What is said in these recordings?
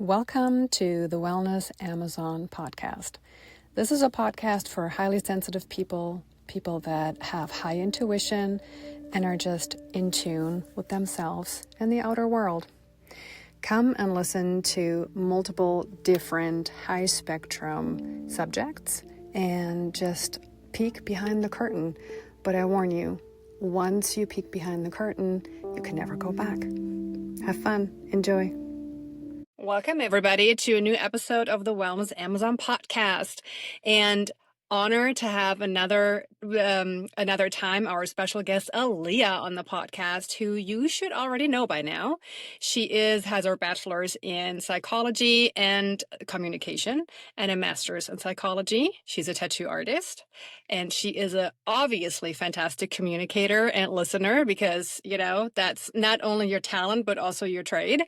Welcome to the Wellness Amazon podcast. This is a podcast for highly sensitive people, people that have high intuition and are just in tune with themselves and the outer world. Come and listen to multiple different high spectrum subjects and just peek behind the curtain. But I warn you, once you peek behind the curtain, you can never go back. Have fun. Enjoy. Welcome, everybody, to a new episode of the Wellness Amazon podcast. And honored to have another time our special guest Alia on the podcast, who you should already know by now. She has her bachelor's in psychology and communication and a master's in psychology. She's a tattoo artist, and she is a obviously fantastic communicator and listener because, that's not only your talent, but also your trade.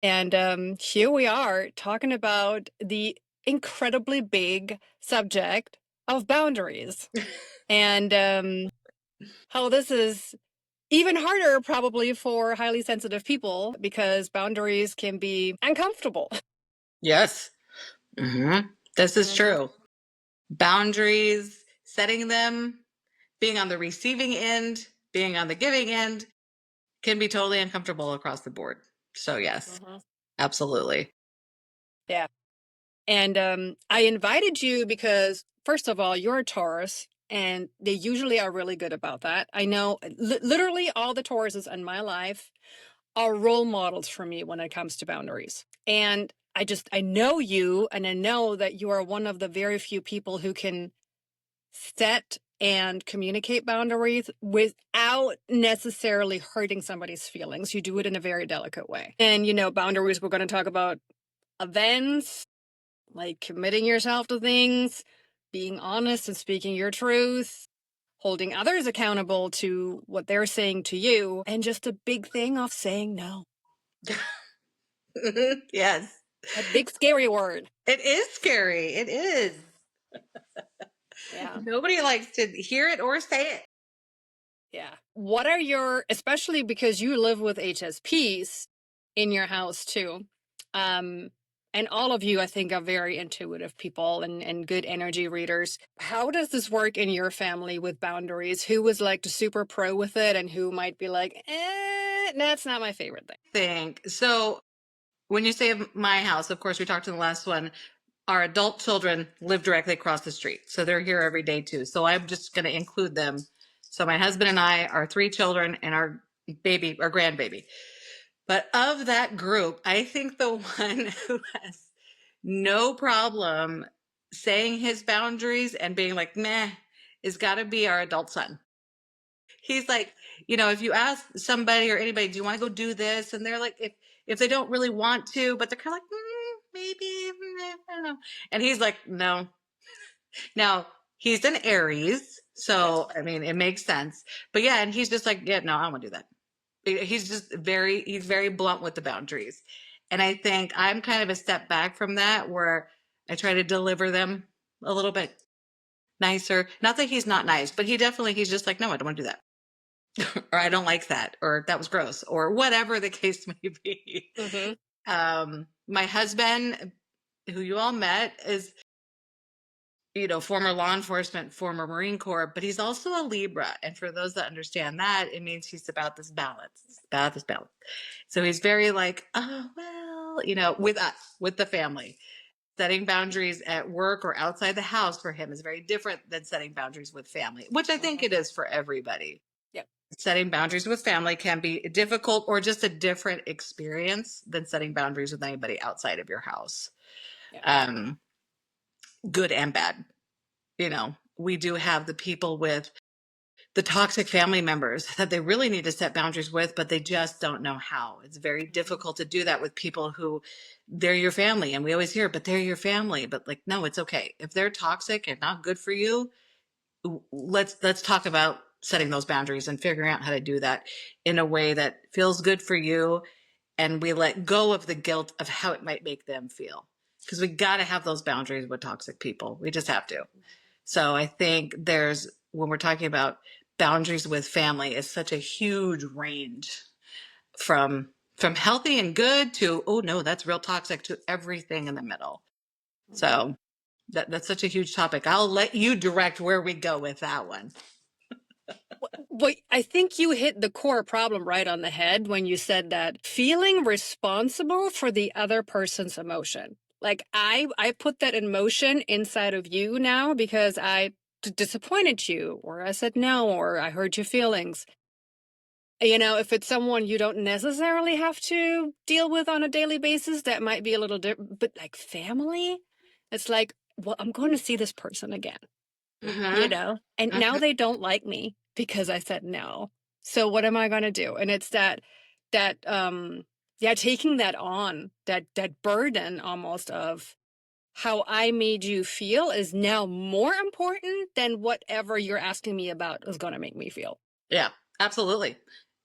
And here we are talking about the incredibly big subject of boundaries and how this is even harder probably for highly sensitive people because boundaries can be uncomfortable. Yes. This is true. Boundaries, setting them, being on the receiving end, being on the giving end can be totally uncomfortable across the board. So yes, absolutely. Yeah. And I invited you because, first of all, you're a Taurus, and they usually are really good about that. I know literally all the Tauruses in my life are role models for me when it comes to boundaries. And I know you, and I know that you are one of the very few people who can set and communicate boundaries without necessarily hurting somebody's feelings. You do it in a very delicate way. And, boundaries, we're going to talk about events, like committing yourself to things, being honest and speaking your truth, holding others accountable to what they're saying to you, and just a big thing of saying no. Yes. A big scary word. It is scary. It is. Yeah. Nobody likes to hear it or say it. Yeah. What are especially because you live with HSPs in your house too. And all of you, I think, are very intuitive people and good energy readers. How does this work in your family with boundaries? Who was like the super pro with it and who might be like, that's not my favorite thing? So when you say my house, of course, we talked in the last one, our adult children live directly across the street. So they're here every day too. So I'm just going to include them. So my husband and I, our 3 children, and our grandbaby. But of that group, I think the one who has no problem saying his boundaries and being like, meh, is got to be our adult son. He's like, if you ask somebody or anybody, do you want to go do this? And they're like, if they don't really want to, but they're kind of like, maybe, I don't know. And he's like, no. Now, he's an Aries, so, I mean, it makes sense. But yeah, and he's just like, yeah, no, I don't want to do that. He's very blunt with the boundaries. And I think I'm kind of a step back from that where I try to deliver them a little bit nicer. Not that he's not nice, but he's just like, no, I don't want to do that. Or I don't like that, or that was gross, or whatever the case may be. My husband, who you all met, is, former law enforcement, former Marine Corps, but he's also a Libra. And for those that understand that, it means he's about this balance. So he's very like, oh, well, with us, with the family. Setting boundaries at work or outside the house for him is very different than setting boundaries with family, which I think it is for everybody. Yep. Setting boundaries with family can be difficult or just a different experience than setting boundaries with anybody outside of your house. Yep. Good and bad. We do have the people with the toxic family members that they really need to set boundaries with, but they just don't know how. It's very difficult to do that with people who they're your family. And we always hear, but they're your family. But like, no, it's okay. If they're toxic and not good for you, let's talk about setting those boundaries and figuring out how to do that in a way that feels good for you. And we let go of the guilt of how it might make them feel. Because we got to have those boundaries with toxic people. We just have to. So I think when we're talking about boundaries with family, it's such a huge range from from healthy and good to, oh no, that's real toxic, to everything in the middle. So that's such a huge topic. I'll let you direct where we go with that one. Well, I think you hit the core problem right on the head when you said that feeling responsible for the other person's emotion. Like I put that in motion inside of you now because I disappointed you, or I said no, or I hurt your feelings. You know, if it's someone you don't necessarily have to deal with on a daily basis, that might be a little different. But like family, it's like, well, I'm going to see this person again, you Mm-hmm. know, and now Mm-hmm. they don't like me because I said no. So what am I going to do? And it's yeah, taking that on, that burden almost of how I made you feel is now more important than whatever you're asking me about is going to make me feel. Yeah, absolutely.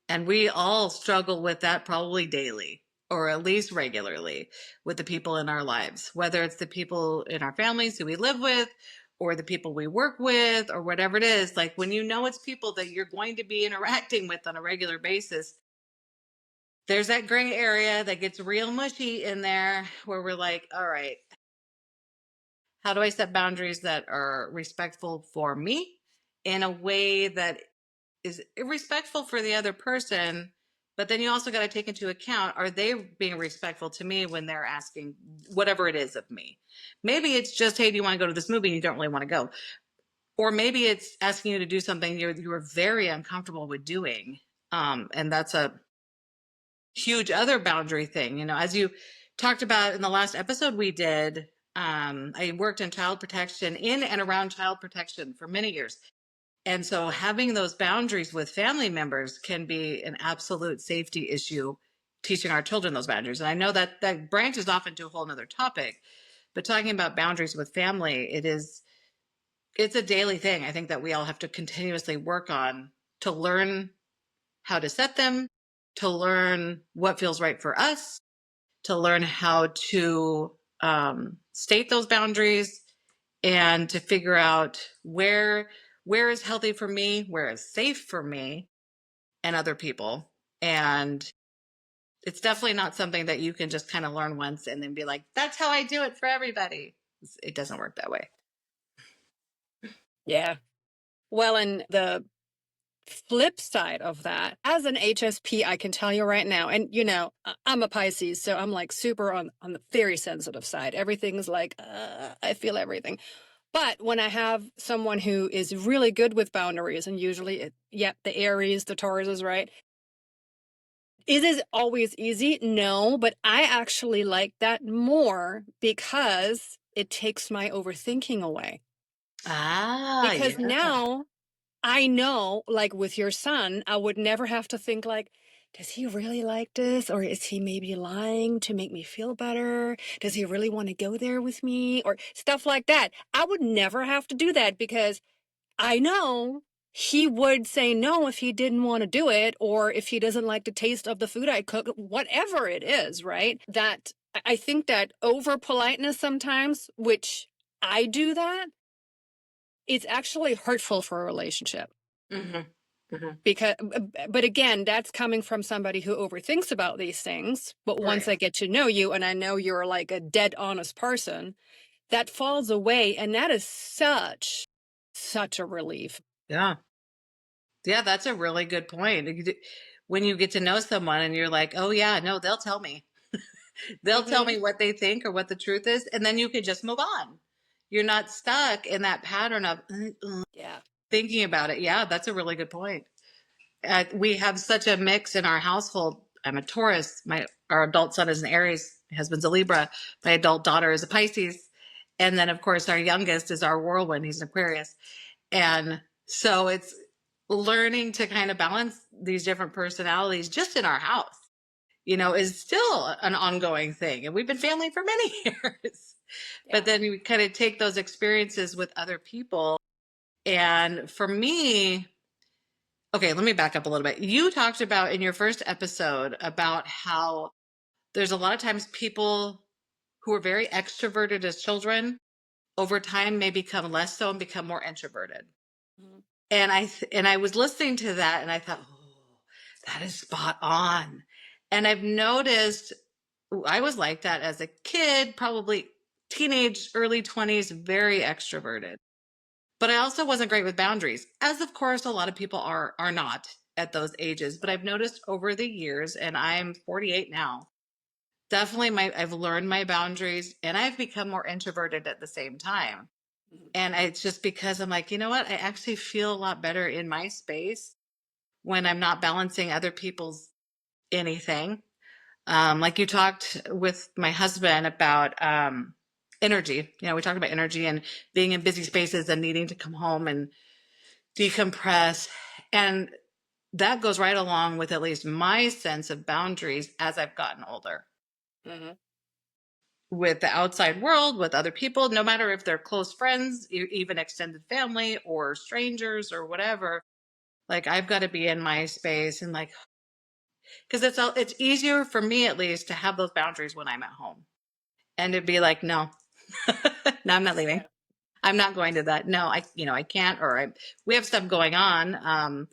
And we all struggle with that probably daily, or at least regularly, with the people in our lives, whether it's the people in our families who we live with, or the people we work with, or whatever it is. Like when you know it's people that you're going to be interacting with on a regular basis, there's that gray area that gets real mushy in there where we're like, all right, how do I set boundaries that are respectful for me in a way that is respectful for the other person? But then you also got to take into account, are they being respectful to me when they're asking whatever it is of me? Maybe it's just, hey, do you want to go to this movie and you don't really want to go? Or maybe it's asking you to do something you're very uncomfortable with doing. And that's a huge other boundary thing. You know, as you talked about in the last episode we did, I worked in child protection, in and around child protection for many years. And so having those boundaries with family members can be an absolute safety issue, teaching our children those boundaries. And I know that that branches off into a whole nother topic, but talking about boundaries with family, it's a daily thing. I think that we all have to continuously work on to learn how to set them, to learn what feels right for us, to learn how to state those boundaries, and to figure out where is healthy for me, where is safe for me and other people. And it's definitely not something that you can just kind of learn once and then be like, that's how I do it for everybody. It doesn't work that way. Yeah. Well, and the flip side of that, as an HSP, I can tell you right now, and you know, I'm a Pisces, so I'm like super on the very sensitive side. Everything's like, I feel everything. But when I have someone who is really good with boundaries, and usually, yep, the Aries, the Taurus is right. Is it always easy? No, but I actually like that more because it takes my overthinking away. Ah, Because yeah. now I know, like with your son, I would never have to think like, does he really like this? Or is he maybe lying to make me feel better? Does he really want to go there with me? Or stuff like that. I would never have to do that because I know he would say no if he didn't want to do it, or if he doesn't like the taste of the food I cook, whatever it is, right? That I think that over politeness sometimes, which I do that, it's actually hurtful for a relationship. Mm-hmm. Mm-hmm. Because, but again, that's coming from somebody who overthinks about these things. But once Right. I get to know you and I know you're like a dead honest person, that falls away. And that is such a relief. Yeah. Yeah, that's a really good point. When you get to know someone and you're like, oh, yeah, no, they'll tell me. They'll tell Mm-hmm. me what they think or what the truth is, and then you can just move on. You're not stuck in that pattern of Yeah. thinking about it. Yeah, that's a really good point. We have such a mix in our household. I'm a Taurus. Our adult son is an Aries. My husband's a Libra. My adult daughter is a Pisces. And then, of course, our youngest is our whirlwind. He's an Aquarius. And so it's learning to kind of balance these different personalities just in our house, is still an ongoing thing. And we've been family for many years. But Yeah. then you kind of take those experiences with other people. And for me, okay, let me back up a little bit. You talked about in your first episode about how there's a lot of times people who are very extroverted as children over time may become less so and become more introverted. Mm-hmm. And I was listening to that and I thought, oh, that is spot on. And I've noticed I was like that as a kid, probably teenage, early 20s, very extroverted. But I also wasn't great with boundaries, as of course a lot of people are not at those ages. But I've noticed over the years, and I'm 48 now, definitely I've learned my boundaries and I've become more introverted at the same time. And it's just because I'm like, you know what? I actually feel a lot better in my space when I'm not balancing other people's anything. Like you talked with my husband about energy. You know, we talked about energy and being in busy spaces and needing to come home and decompress. And that goes right along with at least my sense of boundaries as I've gotten older. Mhm. With the outside world, with other people, no matter if they're close friends, even extended family or strangers or whatever. Like I've got to be in my space and like, because it's easier for me at least to have those boundaries when I'm at home and to be like, no, no, I'm not leaving. Yeah. I'm not going to that. No, I can't, or we have stuff going on,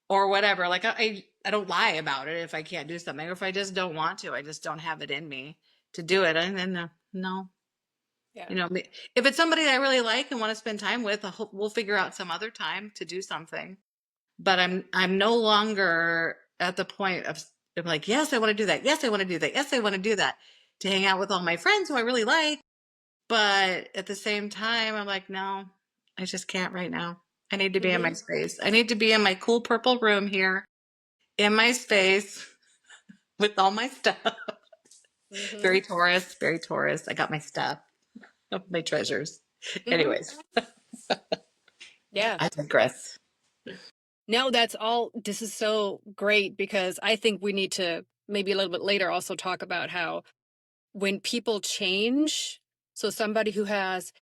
or whatever. Like I don't lie about it if I can't do something, or if I just don't want to, I just don't have it in me to do it. And then no, Yeah. if it's somebody I really like and want to spend time with, we'll figure out some other time to do something. But I'm no longer at the point of like, yes, I want to do that. Yes, I want to do that. Yes, I want to do that, to hang out with all my friends who I really like. But at the same time, I'm like, no, I just can't right now. I need to be in my Mhm. space. I need to be in my cool purple room here, in my space with all my stuff. Mhm. Very Taurus, very Taurus. I got my stuff, my treasures. Mhm. Anyways, Yeah. I digress. No, this is so great because I think we need to maybe a little bit later also talk about how when people change, so somebody who has,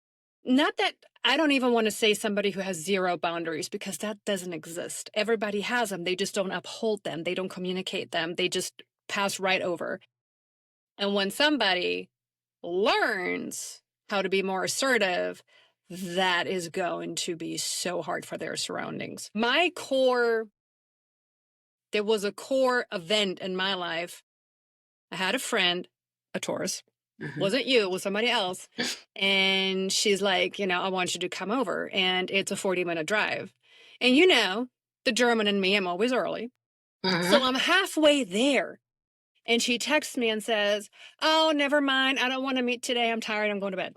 not that, I don't even want to say somebody who has zero boundaries because that doesn't exist. Everybody has them. They just don't uphold them. They don't communicate them. They just pass right over. And when somebody learns how to be more assertive, that is going to be so hard for their surroundings. There was a core event in my life. I had a friend, a Taurus. Mm-hmm. Wasn't you, it was somebody else. And she's like, I want you to come over. And it's a 40-minute drive. And the German in me, I'm always early. So Mm-hmm. I'm halfway there. And she texts me and says, "Oh, never mind. I don't want to meet today. I'm tired. I'm going to bed."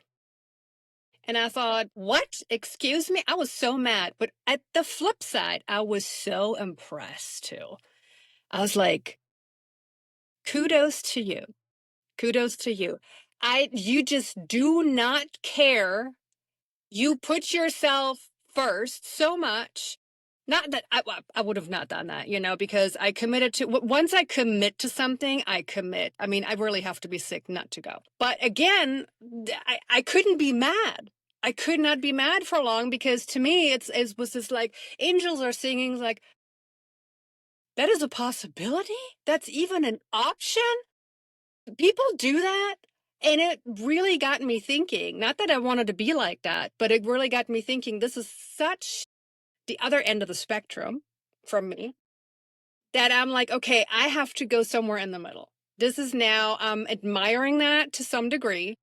And I thought, what? Excuse me? I was so mad. But at the flip side, I was so impressed too. I was like, kudos to you. Kudos to you. You just do not care. You put yourself first so much. Not that I would have not done that, because I committed to, once I commit to something, I commit. I mean, I really have to be sick not to go. But again, I couldn't be mad. I could not be mad for long because to me, it was just like angels are singing, like, that is a possibility? That's even an option? People do that. And it really got me thinking, not that I wanted to be like that, but it really got me thinking, this is such the other end of the spectrum from me that I'm like, okay, I have to go somewhere in the middle. This is now, I'm admiring that to some degree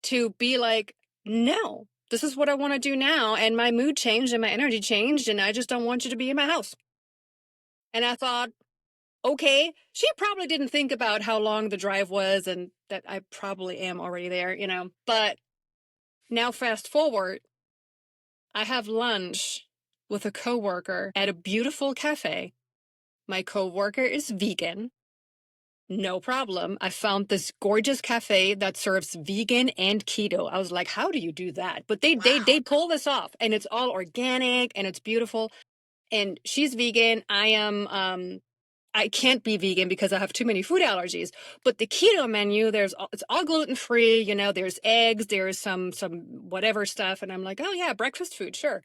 to be like, no, this is what I want to do now. And my mood changed and my energy changed. And I just don't want you to be in my house. And I thought, okay, she probably didn't think about how long the drive was and that I probably am already there, But now, fast forward, I have lunch with a coworker at a beautiful cafe. My coworker is vegan. No problem. I found this gorgeous cafe that serves vegan and keto. I was like, how do you do that? But they pull this off, and it's all organic and it's beautiful. And she's vegan. I can't be vegan because I have too many food allergies. But the keto menu, it's all gluten free. There's eggs, there's some whatever stuff, and I'm like, oh yeah, breakfast food, sure.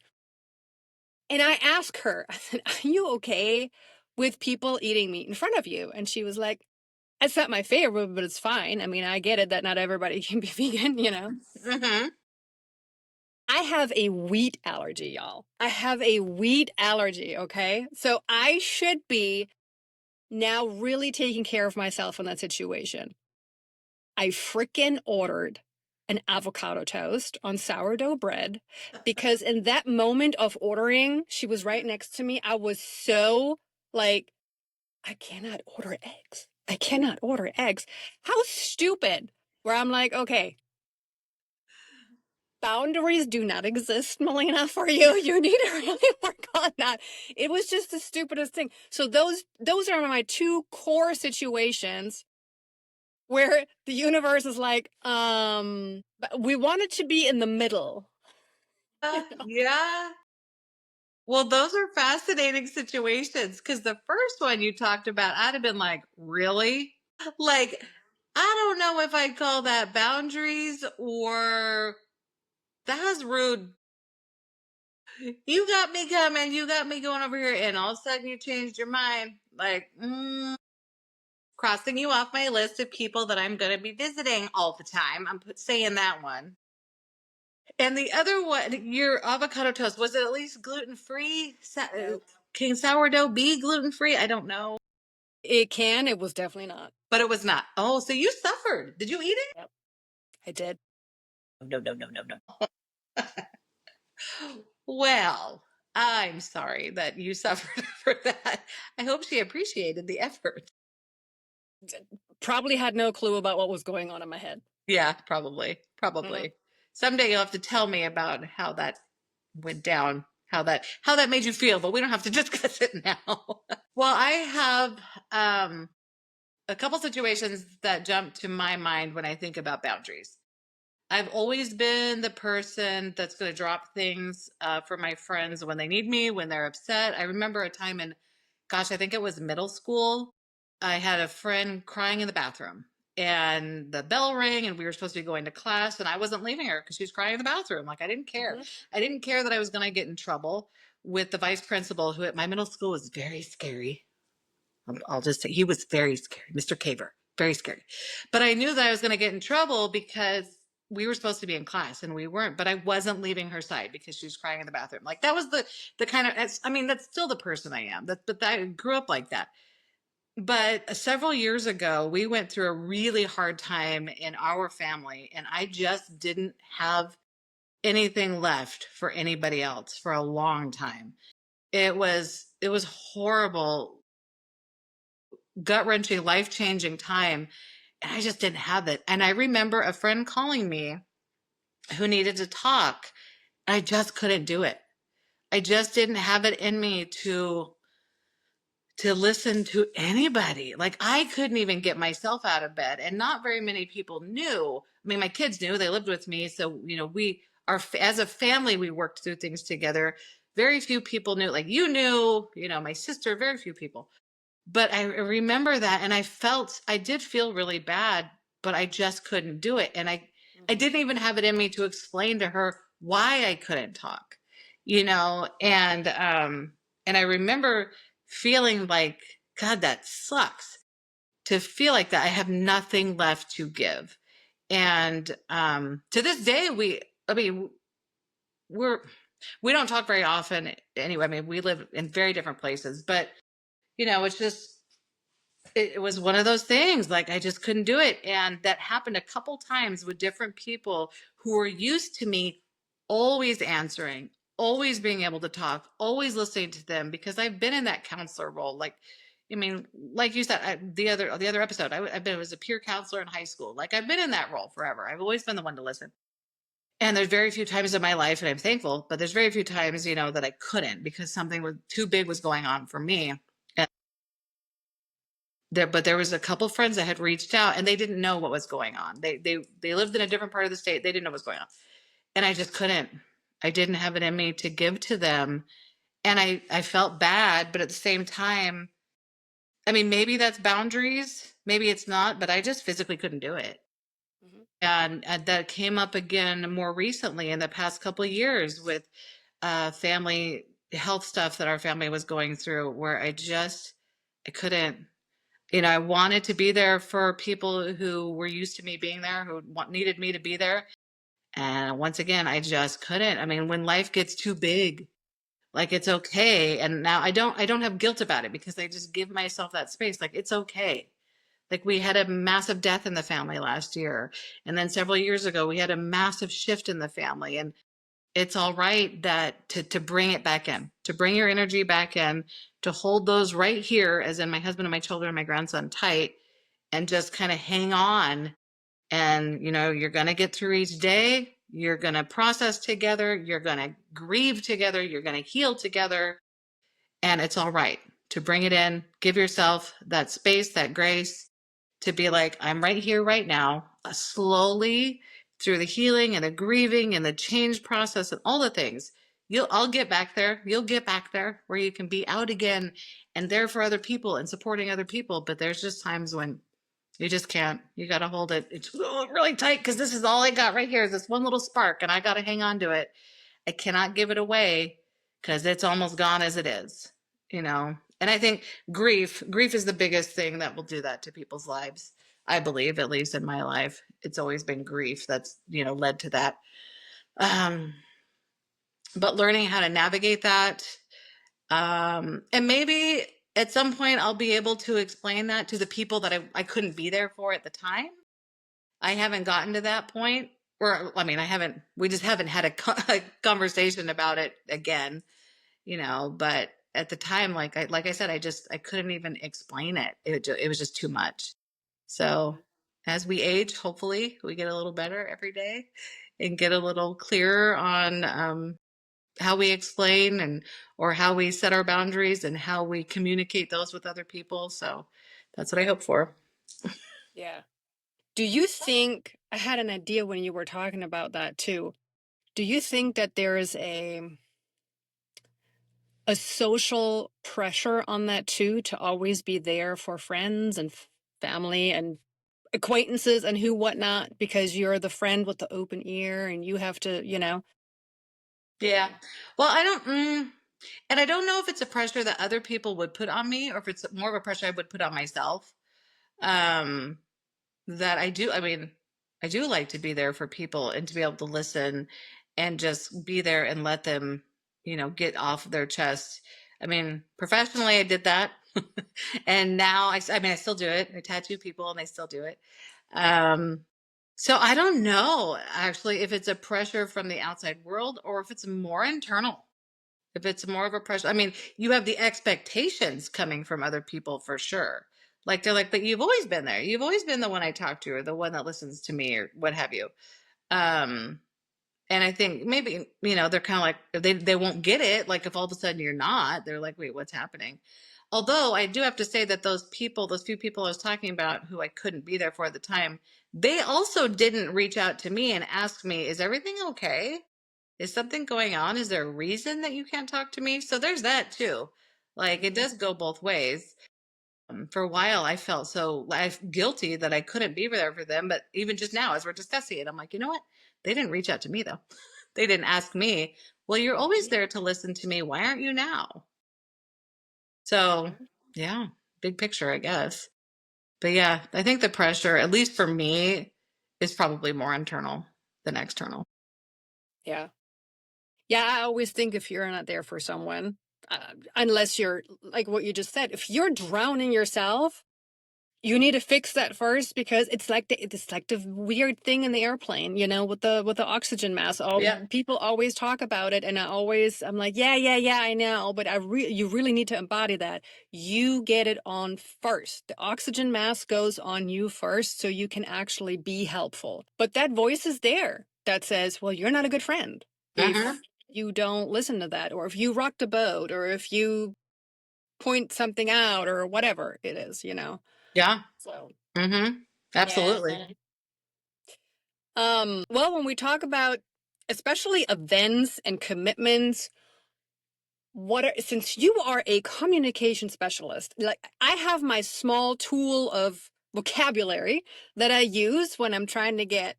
And I asked her, I said, "Are you okay with people eating meat in front of you?" And she was like, "It's not my favorite, but it's fine. I mean, I get it that not everybody can be vegan." Mm-hmm. I have a wheat allergy, y'all. I have a wheat allergy. Okay, so I should be now really taking care of myself in that situation. I freaking ordered an avocado toast on sourdough bread because in that moment of ordering, she was right next to me. I was so like, I cannot order eggs. I cannot order eggs. How stupid. Where I'm like, okay, boundaries do not exist, Melina, for you. You need to really work on that. It was just the stupidest thing. So those are my two core situations where the universe is like, but we want it to be in the middle. Yeah. Well, those are fascinating situations because the first one you talked about, I'd have been like, really? Like, I don't know if I'd call that boundaries or that's rude. You got me coming, you got me going over here, and all of a sudden you changed your mind. Like, crossing you off my list of people that I'm going to be visiting all the time. I'm saying that one. And the other one, your avocado toast, was it at least gluten free? No, Can sourdough be gluten free? I don't know. it can. It was definitely not. But it was not. Oh, so you suffered. Did you eat it? Yep, I did. No, no, no, no, no. Well, I'm sorry that you suffered for that. I hope she appreciated the effort. Probably had no clue about what was going on in my head. Yeah, probably. Probably. Someday you'll have to tell me about how that went down, how that made you feel, but we don't have to discuss it now. Well, I have a couple situations that jump to my mind when I think about boundaries. I've always been the person that's going to drop things for my friends when they need me, when they're upset. I remember a time in, gosh, I think it was middle school. I had a friend crying in the bathroom and the bell rang and we were supposed to be going to class and I wasn't leaving her because she was crying in the bathroom. Like I didn't care. I didn't care that I was going to get in trouble with the vice principal who at my middle school was very scary. I'll just say he was very scary, Mr. Caver, very scary. But I knew that I was going to get in trouble because we were supposed to be in class and we weren't. But I wasn't leaving her side because she was crying in the bathroom. Like that was the kind of. I mean, that's still the person I am. But I grew up like that. But several years ago, we went through a really hard time in our family, and I just didn't have anything left for anybody else for a long time. It was horrible, gut wrenching, life changing time. And I just didn't have it. And I remember a friend calling me who needed to talk. I just couldn't do it. I just didn't have it in me to listen to anybody. Like I couldn't even get myself out of bed. And not very many people knew. I mean, my kids knew, they lived with me. So, we are, as a family, we worked through things together. Very few people knew, like you knew, my sister, very few people. But I remember that and I did feel really bad, but I just couldn't do it. And I didn't even have it in me to explain to her why I couldn't talk, and I remember feeling like, God, that sucks to feel like that. I have nothing left to give. And to this day, I mean, we don't talk very often anyway. I mean, we live in very different places, but it's just, it was one of those things, like I just couldn't do it. And that happened a couple times with different people who were used to me always answering, always being able to talk, always listening to them, because I've been in that counselor role. Like, I mean, like you said, the other episode, I was a peer counselor in high school. Like I've been in that role forever. I've always been the one to listen. And there's very few times in my life, and I'm thankful, but there's very few times, that I couldn't because something was too big was going on for me. But there was a couple friends that had reached out and they didn't know what was going on. They lived in a different part of the state. They didn't know what was going on. And I just couldn't. I didn't have it in me to give to them. And I felt bad, but at the same time, I mean, maybe that's boundaries, maybe it's not, but I just physically couldn't do it. And that came up again more recently in the past couple of years with family health stuff that our family was going through, where I couldn't. I wanted to be there for people who were used to me being there, who needed me to be there. And once again, I just couldn't. I mean, when life gets too big, Like it's okay. And now I don't have guilt about it because I just give myself that space. Like it's okay. Like we had a massive death in the family last year. And then several years ago, we had a massive shift in the family. And it's all right that to bring it back in, to bring your energy back in, to hold those right here, as in my husband and my children and my grandson tight, and just kind of hang on. And you're going to get through each day. You're going to process together. You're going to grieve together. You're going to heal together. And it's all right to bring it in. Give yourself that space, that grace to be like, I'm right here, right now, slowly through the healing and the grieving and the change process and all the things. I'll get back there. You'll get back there where you can be out again and there for other people and supporting other people. But there's just times when you just can't. You got to hold it. It's really tight because this is all I got right here is this one little spark and I got to hang on to it. I cannot give it away because it's almost gone as it is, you know? And I think grief is the biggest thing that will do that to people's lives. I believe, at least in my life, it's always been grief that's, led to that. Um, but learning how to navigate that. And maybe at some point I'll be able to explain that to the people that I couldn't be there for at the time. I haven't gotten to that point. Or, I mean, we just haven't had a conversation about it again, but at the time, like I said, I couldn't even explain it. It was just too much. So as we age, hopefully we get a little better every day and get a little clearer on, how we explain or how we set our boundaries and how we communicate those with other people. So that's what I hope for. Yeah. Do you think, I had an idea when you were talking about that too. Do you think that there is a social pressure on that too, to always be there for friends and family and acquaintances and whatnot, because you're the friend with the open ear and you have to, Yeah. Well, and I don't know if it's a pressure that other people would put on me or if it's more of a pressure I would put on myself. Um, that I do like to be there for people and to be able to listen and just be there and let them, get off their chest. I mean, professionally, I did that. And now I still do it. I tattoo people and I still do it. Um, so I don't know actually if it's a pressure from the outside world or if it's more internal. If it's more of a pressure, I mean, you have the expectations coming from other people for sure. Like they're like, but you've always been there. You've always been the one I talk to or the one that listens to me or what have you. Um, and I think maybe, they're kind of like, they won't get it. Like if all of a sudden you're not, they're like, wait, what's happening? Although I do have to say that those few people I was talking about who I couldn't be there for at the time, they also didn't reach out to me and ask me, is everything okay? Is something going on? Is there a reason that you can't talk to me? So there's that too. Like it does go both ways. For a while, I felt so guilty that I couldn't be there for them. But even just now, as we're discussing it, I'm like, you know what? They didn't reach out to me though. They didn't ask me, well, you're always there to listen to me. Why aren't you now? So yeah, big picture, I guess. But yeah, I think the pressure, at least for me, is probably more internal than external. Yeah. Yeah, I always think if you're not there for someone, unless you're like what you just said, if you're drowning yourself, you need to fix that first, because it's like the weird thing in the airplane, with the oxygen mask. Yeah. People always talk about it, and I'm like, yeah, I know, but you really need to embody that. You get it on first. The oxygen mask goes on you first, so you can actually be helpful. But that voice is there that says, well, you're not a good friend Uh-huh. if you don't listen to that, or if you rock the boat, or if you point something out, or whatever it is. Yeah. So Mm-hmm. yeah. Absolutely. Well, when we talk about especially events and commitments, since you are a communication specialist, like I have my small tool of vocabulary that I use when I'm trying to get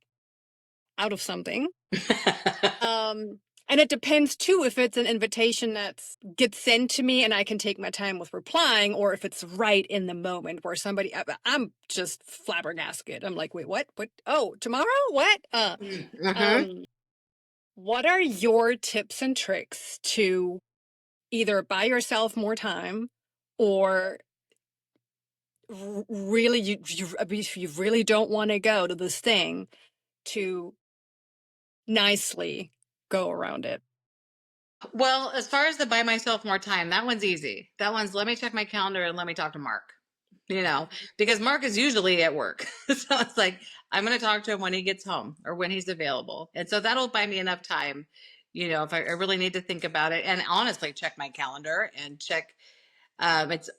out of something. And it depends too if it's an invitation that gets sent to me and I can take my time with replying, or if it's right in the moment where I'm just flabbergasted. I'm like, wait, what? What? Oh, tomorrow? What? Mm-hmm. What are your tips and tricks to either buy yourself more time, or really you really don't want to go to this thing, to nicely go around it. Well, as far as the buy myself more time, that one's easy. That one's let me check my calendar and let me talk to Mark. Because Mark is usually at work. So it's like, I'm going to talk to him when he gets home or when he's available. And so that'll buy me enough time, if I really need to think about it and honestly check my calendar and check. It's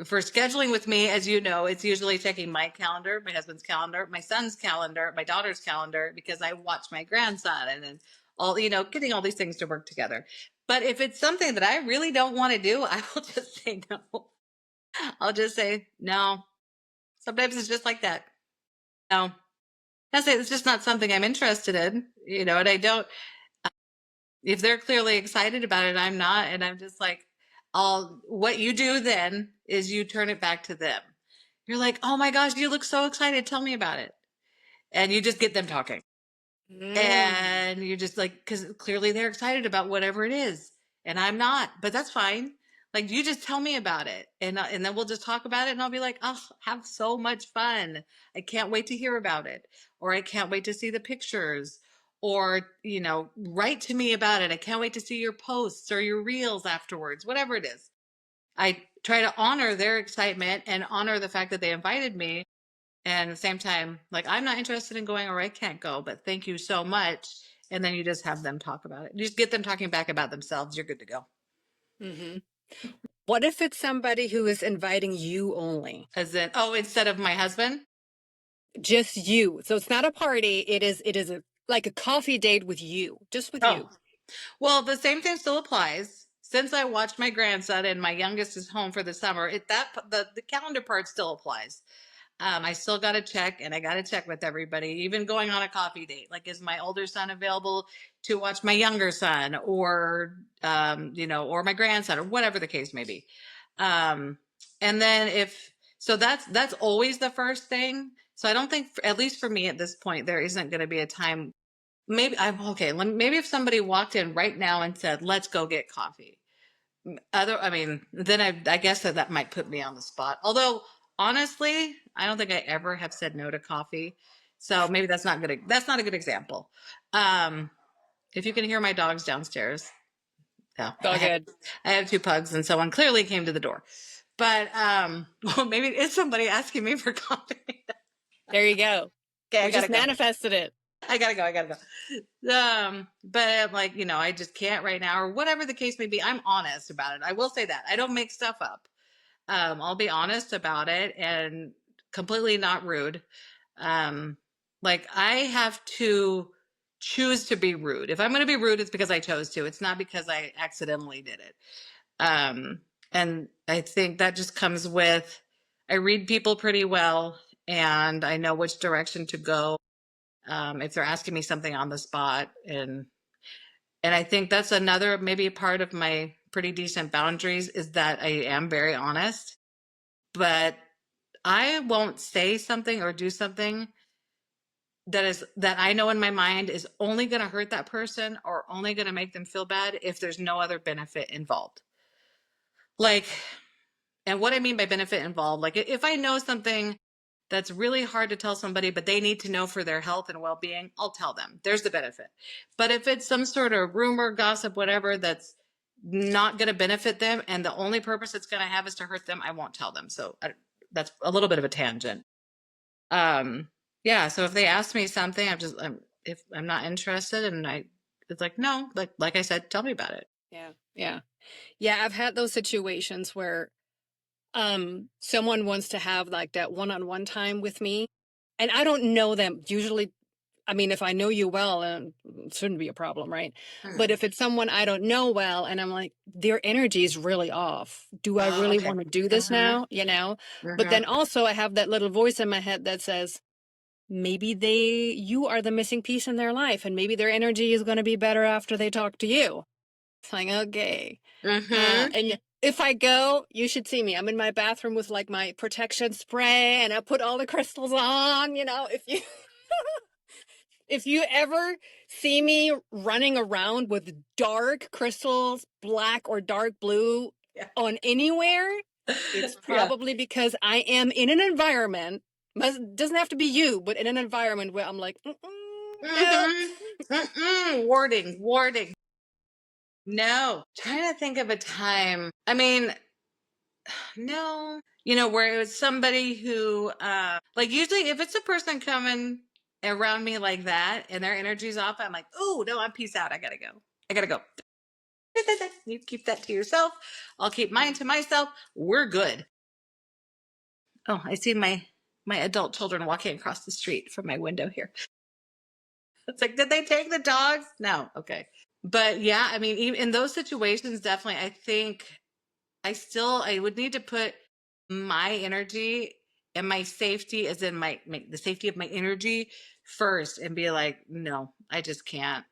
for scheduling with me, as you know, it's usually checking my calendar, my husband's calendar, my son's calendar, my daughter's calendar, because I watch my grandson and then all, getting all these things to work together. But if it's something that I really don't want to do, I will just say no. I'll just say no. Sometimes it's just like that. No, I say it's just not something I'm interested in, and I don't, if they're clearly excited about it, I'm not. And I'm just like, what you do then is you turn it back to them. You're like, oh my gosh, you look so excited. Tell me about it. And you just get them talking. And you're just like, because clearly they're excited about whatever it is. And I'm not, but that's fine. Like, you just tell me about it. And then we'll just talk about it. And I'll be like, oh, have so much fun. I can't wait to hear about it. Or I can't wait to see the pictures. Or, write to me about it. I can't wait to see your posts or your reels afterwards, whatever it is. I try to honor their excitement and honor the fact that they invited me. And at the same time, like, I'm not interested in going or I can't go, but thank you so much. And then you just have them talk about it. You just get them talking back about themselves. You're good to go. What if it's somebody who is inviting you only? As in, instead of my husband? Just you. So it's not a party. It is like a coffee date with you, just with you. Well, the same thing still applies. Since I watched my grandson and my youngest is home for the summer, the calendar part still applies. I still got to check, and I got to check with everybody, even going on a coffee date. Like, is my older son available to watch my younger son, or or my grandson, or whatever the case may be. And then that's always the first thing. So I don't think, at least for me at this point, there isn't going to be a time. Maybe I'm okay. Maybe if somebody walked in right now and said, "Let's go get coffee," then I guess that might put me on the spot. Although honestly, I don't think I ever have said no to coffee. So maybe that's not good. That's not a good example. If you can hear my dogs downstairs, yeah, All good. I have two pugs, and someone clearly came to the door. But well, maybe it's somebody asking me for coffee. There you go. Okay, You just manifested it. I gotta go. But I'm like, I just can't right now, or whatever the case may be. I'm honest about it. I will say that I don't make stuff up. I'll be honest about it and completely not rude. Like, I have to choose to be rude. If I'm going to be rude, it's because I chose to. It's not because I accidentally did it. And I think that just comes with, I read people pretty well, and I know which direction to go. If they're asking me something on the spot, and I think that's another, maybe a part of my pretty decent boundaries, is that I am very honest, but I won't say something or do something that I know in my mind is only going to hurt that person or only going to make them feel bad if there's no other benefit involved. Like, and what I mean by benefit involved, like, if I know something that's really hard to tell somebody, but they need to know for their health and well-being, I'll tell them. There's the benefit. But if it's some sort of rumor, gossip, whatever, that's not going to benefit them, and the only purpose it's going to have is to hurt them, I won't tell them. So that's a little bit of a tangent. Yeah. So if they ask me something, if I'm not interested, and it's like, no, like I said, tell me about it. Yeah. I've had those situations where someone wants to have like that one-on-one time with me, and I don't know them. Usually, I mean, if I know you well, it shouldn't be a problem, right? But if it's someone I don't know well, and I'm like, their energy is really off. Do I really want to do this now? But then also I have that little voice in my head that says, maybe you are the missing piece in their life, and maybe their energy is going to be better after they talk to you. It's like, okay. And if I go, you should see me. I'm in my bathroom with like my protection spray, and I put all the crystals on, if you If you ever see me running around with dark crystals, black or dark blue on anywhere, it's probably because I am in an environment, doesn't have to be you, but in an environment where I'm like, no. Warding. No. Trying to think of a time. I mean, no. Where it was somebody who, like usually if it's a person coming around me like that and their energy's off, I'm like, oh, no, I'm peace out. I gotta go. You keep that to yourself. I'll keep mine to myself. We're good. Oh, I see my adult children walking across the street from my window here. It's like, did they take the dogs? No. Okay. But yeah, I mean, even in those situations, definitely, I think I would need to put my energy and my safety, as in the safety of my energy first, and be like, no, I just can't.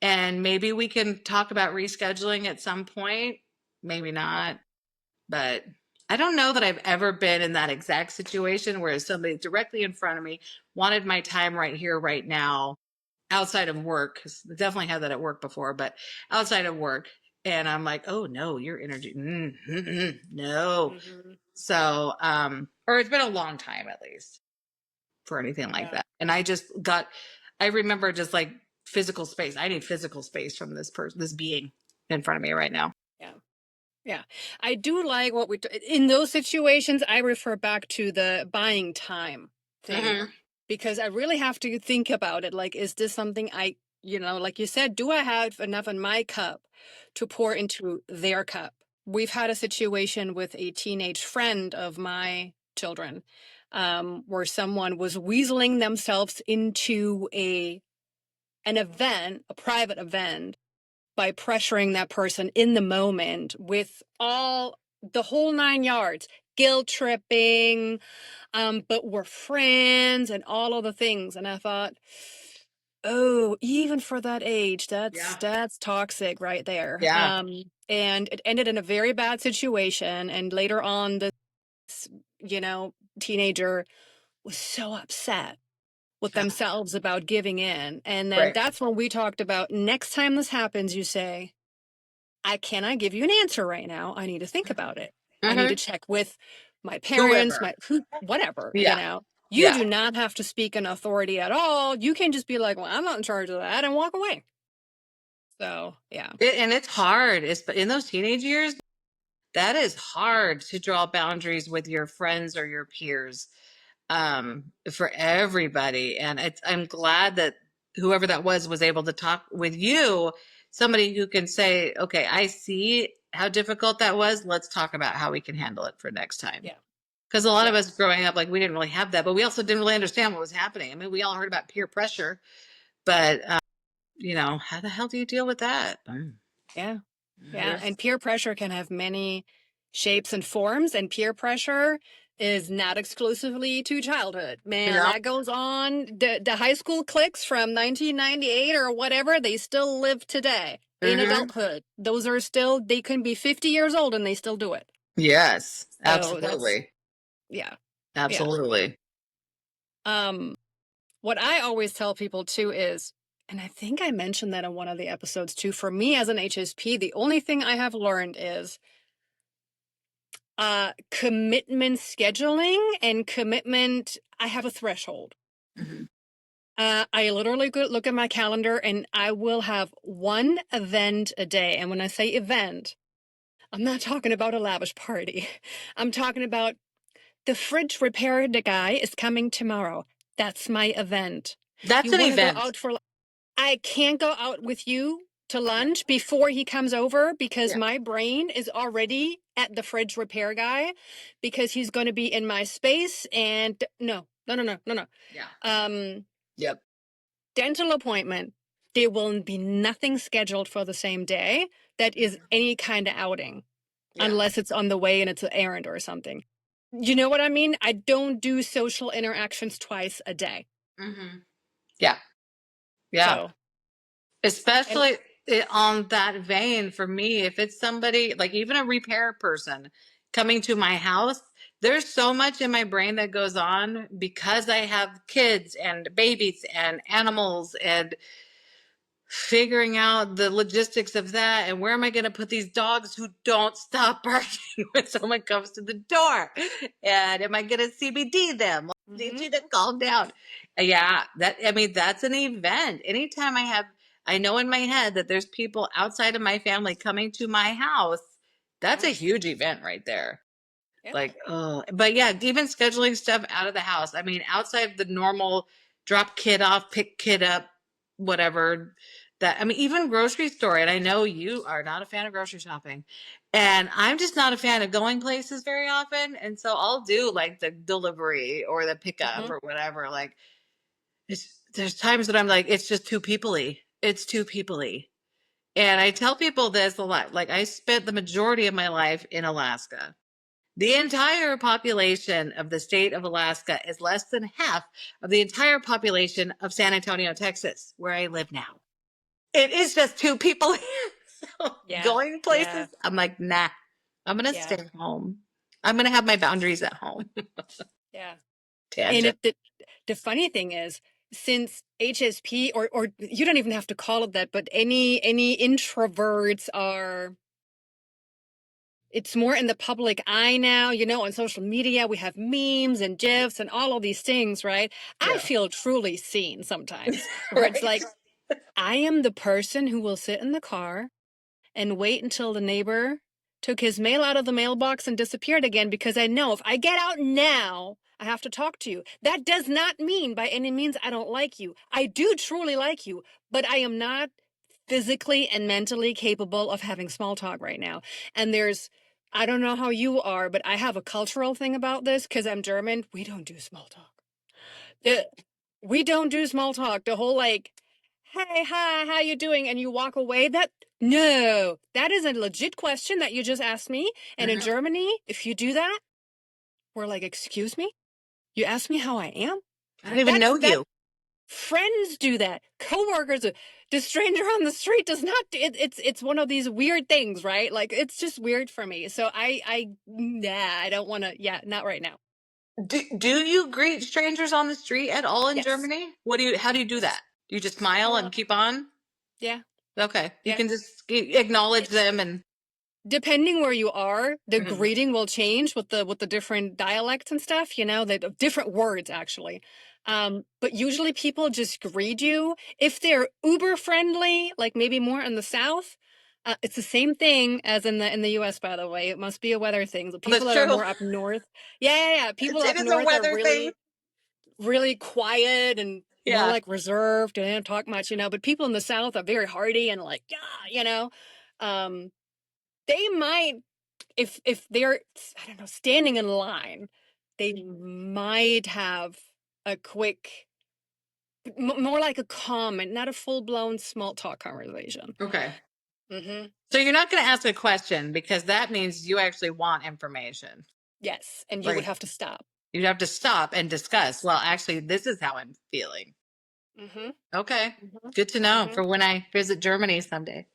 And maybe we can talk about rescheduling at some point. Maybe not. But I don't know that I've ever been in that exact situation where somebody directly in front of me wanted my time right here, right now, outside of work. 'Cause I definitely had that at work before, but outside of work. And I'm like, oh no, your energy, no. Mm-hmm. So, or it's been a long time at least for anything like that. And I remember just like physical space. I need physical space from this person, this being in front of me right now. Yeah. Yeah. I do like what in those situations, I refer back to the buying time thing because I really have to think about it. Like, is this something like you said, do I have enough in my cup to pour into their cup? We've had a situation with a teenage friend of my children, where someone was weaseling themselves into an event, a private event, by pressuring that person in the moment with all the whole 9 yards, guilt tripping, but we're friends and all of the things. And I thought, oh, even for that age, that's toxic right there. Yeah. And it ended in a very bad situation. And later on, this, teenager was so upset with themselves about giving in. And then that's when we talked about next time this happens, you say, I cannot give you an answer right now. I need to think about it. I need to check with my parents, whatever, You do not have to speak in authority at all. You can just be like, well, I'm not in charge of that, and walk away. So, yeah. And it's hard. In those teenage years, that is hard to draw boundaries with your friends or your peers, for everybody. And I'm glad that whoever that was able to talk with you, somebody who can say, okay, I see how difficult that was. Let's talk about how we can handle it for next time. Yeah. Because a lot of us growing up, like, we didn't really have that, but we also didn't really understand what was happening. I mean, we all heard about peer pressure, but, how the hell do you deal with that? Yeah. Yeah. And peer pressure can have many shapes and forms, and peer pressure is not exclusively to childhood. Man, that goes on. The high school cliques from 1998 or whatever, they still live today in adulthood. Those are still, they can be 50 years old and they still do it. Yes, So absolutely. Yeah. Absolutely. What I always tell people too is, and I think I mentioned that in one of the episodes too, for me as an HSP, the only thing I have learned is commitment scheduling and commitment. I have a threshold. I literally look at my calendar and I will have one event a day. And when I say event, I'm not talking about a lavish party. I'm talking about the fridge repair guy is coming tomorrow. That's my event. That's an event. I can't go out with you to lunch before he comes over because my brain is already at the fridge repair guy because he's going to be in my space. And no. Yeah. Yep. Dental appointment. There will be nothing scheduled for the same day that is any kind of outing, unless it's on the way and it's an errand or something. You know what I mean? I don't do social interactions twice a day. Yeah. Yeah. So, especially on that vein, for me, if it's somebody like even a repair person coming to my house, there's so much in my brain that goes on because I have kids and babies and animals and figuring out the logistics of that and where am I going to put these dogs who don't stop barking when someone comes to the door, and am I going to CBD them? I need you to calm down. Yeah, that, I mean, that's an event. Anytime I know in my head that there's people outside of my family coming to my house, that's a huge event right there. Yep. Like, oh, but yeah, even scheduling stuff out of the house. I mean, outside of the normal drop kid off, pick kid up, whatever. That, I mean, even grocery store. And I know you are not a fan of grocery shopping, and I'm just not a fan of going places very often. And so I'll do like the delivery or the pickup or whatever. Like, there's times that I'm like, it's just too peoply. It's too peoply. And I tell people this a lot. Like, I spent the majority of my life in Alaska. The entire population of the state of Alaska is less than half of the entire population of San Antonio, Texas, where I live now. It is just two people here. So going places, I'm like, nah, I'm going to stay home. I'm going to have my boundaries at home. Yeah. Tangent. And the funny thing is, since HSP, or you don't even have to call it that, but any introverts are, it's more in the public eye now, you know, on social media. We have memes and GIFs and all of these things, right? I feel truly seen sometimes, where it's like, I am the person who will sit in the car and wait until the neighbor took his mail out of the mailbox and disappeared again, because I know if I get out now, I have to talk to you. That does not mean by any means I don't like you. I do truly like you, but I am not physically and mentally capable of having small talk right now. And I don't know how you are, but I have a cultural thing about this because I'm German. We don't do small talk. We don't do small talk. The whole like, hey, hi, how you doing? And you walk away. No, that is a legit question that you just asked me. And in Germany, if you do that, we're like, excuse me? You asked me how I am? I don't even know you. Friends do that. Coworkers, the stranger on the street does not. It's one of these weird things, right? Like, it's just weird for me. So I don't want to. Yeah, not right now. Do you greet strangers on the street at all in Germany? How do you do that? Do you just smile and keep on? Yeah. Okay. You can just acknowledge them and depending where you are, the greeting will change with the different dialects and stuff, you know, the different words actually. But usually people just greet you. If they're uber friendly, like maybe more in the South, it's the same thing as in the US, by the way. It must be a weather thing. The people that are more up north. Yeah. People up it is a north are weather thing. really quiet and more like reserved and they don't talk much, you know, but people in the South are very hearty and like, you know. They might, if they're, I don't know, standing in line, they might have a quick, more like a comment, not a full-blown small talk conversation. Okay. So you're not going to ask a question because that means you actually want information. Yes, and you would have to stop. You'd have to stop and discuss. Well, actually, this is how I'm feeling. Okay. Good to know for when I visit Germany someday.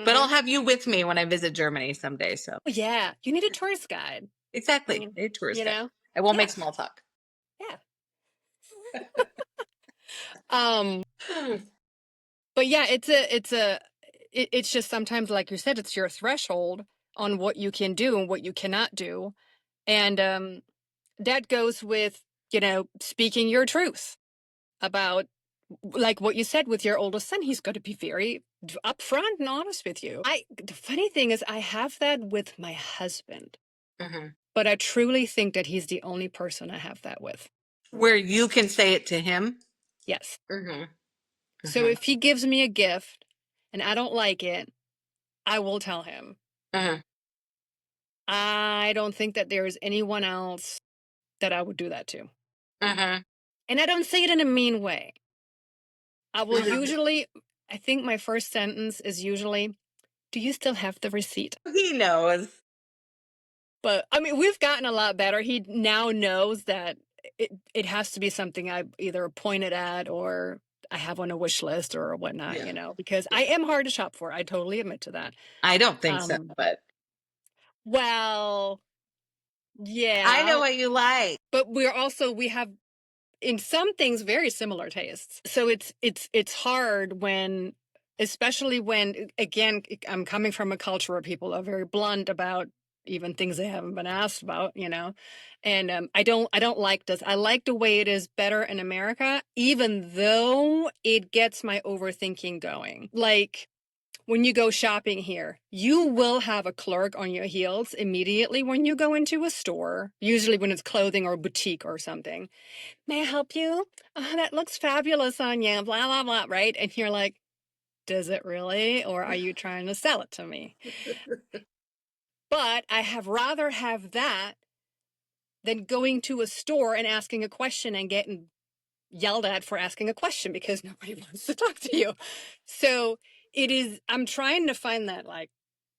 But I'll have you with me when I visit Germany someday. So yeah, you need a tourist guide. Exactly, a tourist guide. Know? I won't make small talk. Yeah. But yeah, it's just sometimes, like you said, it's your threshold on what you can do and what you cannot do. And that goes with, you know, speaking your truth about, like what you said with your oldest son. He's going to be very upfront and honest with you. The funny thing is, I have that with my husband, but I truly think that he's the only person I have that with. Where you can say it to him? Yes. So if he gives me a gift and I don't like it, I will tell him. I don't think that there is anyone else that I would do that to. And I don't say it in a mean way. I will usually, I think my first sentence is usually, do you still have the receipt? He knows. But I mean, we've gotten a lot better. He now knows that it has to be something I either pointed at or I have on a wish list or whatnot, you know, because I am hard to shop for. I totally admit to that. I don't think so, but. Well, Yeah. I know what you like. But we have in some things very similar tastes. So it's hard when, especially when, again, I'm coming from a culture where people are very blunt about even things they haven't been asked about, and I don't like this. I like the way it is better in America, even though it gets my overthinking going. Like, when you go shopping here, you will have a clerk on your heels immediately when you go into a store, usually when it's clothing or boutique or something. May I help you? Oh, that looks fabulous on you, blah, blah, blah, right? And you're like, does it really? Or are you trying to sell it to me? But I have rather have that than going to a store and asking a question and getting yelled at for asking a question because nobody wants to talk to you. So I'm trying to find that like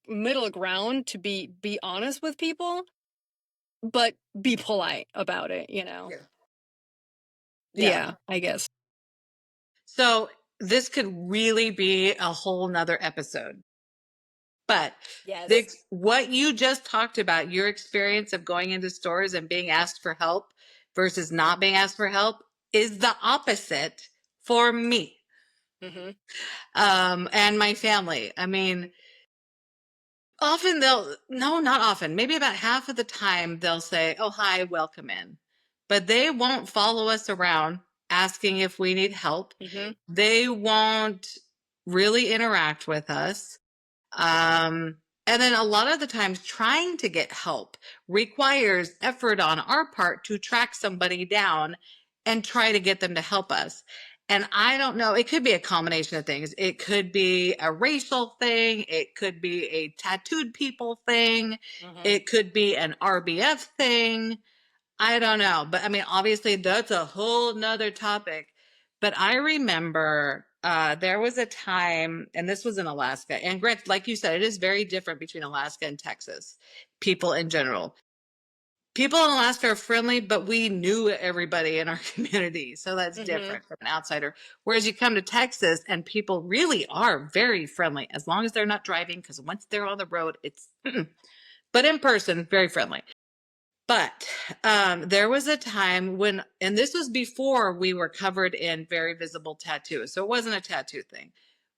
middle ground to be honest with people, but be polite about it, Yeah. Yeah, I guess. So this could really be a whole nother episode. But Yes. what you just talked about, your experience of going into stores and being asked for help versus not being asked for help, is the opposite for me, Mm-hmm. and my family. I mean, often not often, maybe about half of the time they'll say, "Oh, hi, welcome in." But they won't follow us around asking if we need help. Mm-hmm. They won't really interact with us. And then a lot of the times trying to get help requires effort on our part to track somebody down and try to get them to help us. And I don't know, it could be a combination of things. It could be a racial thing. It could be a tattooed people thing. Mm-hmm. It could be an RBF thing. I don't know. But I mean, obviously, that's a whole nother topic. But I remember there was a time, and this was in Alaska. And Grant, like you said, it is very different between Alaska and Texas, people in general. People in Alaska are friendly, but we knew everybody in our community. So that's Mm-hmm. different from an outsider. Whereas you come to Texas and people really are very friendly as long as they're not driving, because once they're on the road, it's, but in person, very friendly. But there was a time when, and this was before we were covered in very visible tattoos, so it wasn't a tattoo thing.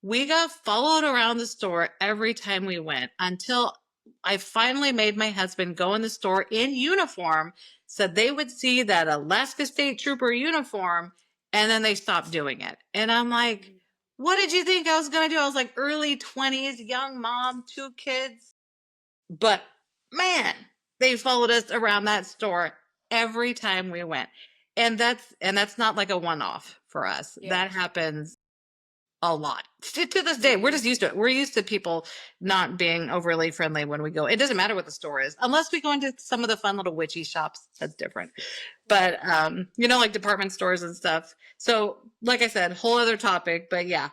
We got followed around the store every time we went until I finally made my husband go in the store in uniform so they would see that Alaska State Trooper uniform, and then they stopped doing it. And I'm like, what did you think I was going to do? I was like early 20s, young mom, 2 kids. But man, they followed us around that store every time we went. And that's not like a one-off for us. Yeah. That happens a lot. To this day, we're just used to it. We're used to people not being overly friendly when we go. It doesn't matter what the store is, unless we go into some of the fun little witchy shops. That's different. But like department stores and stuff. So, like I said, whole other topic. But yeah,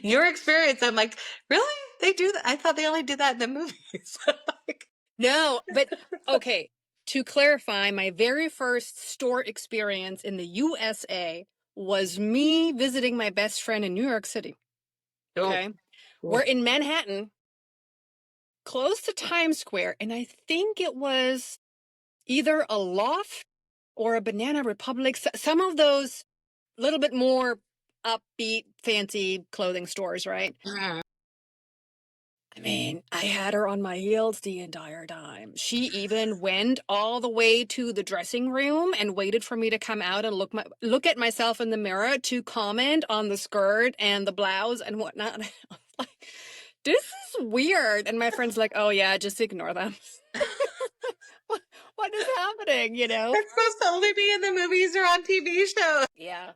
your experience. I'm like, really? They do that? I thought they only did that in the movies. No, but okay. To clarify, my very first store experience in the USA was me visiting my best friend in New York City. Okay. We're in Manhattan, close to Times Square, and I think it was either a Loft or a Banana Republic, some of those little bit more upbeat, fancy clothing stores, right? Mhm. I mean, I had her on my heels the entire time. She even went all the way to the dressing room and waited for me to come out and look at myself in the mirror to comment on the skirt and the blouse and whatnot. I was like, this is weird. And my friend's like, oh yeah, just ignore them. What is happening, It's supposed to only be in the movies or on TV shows. Yeah.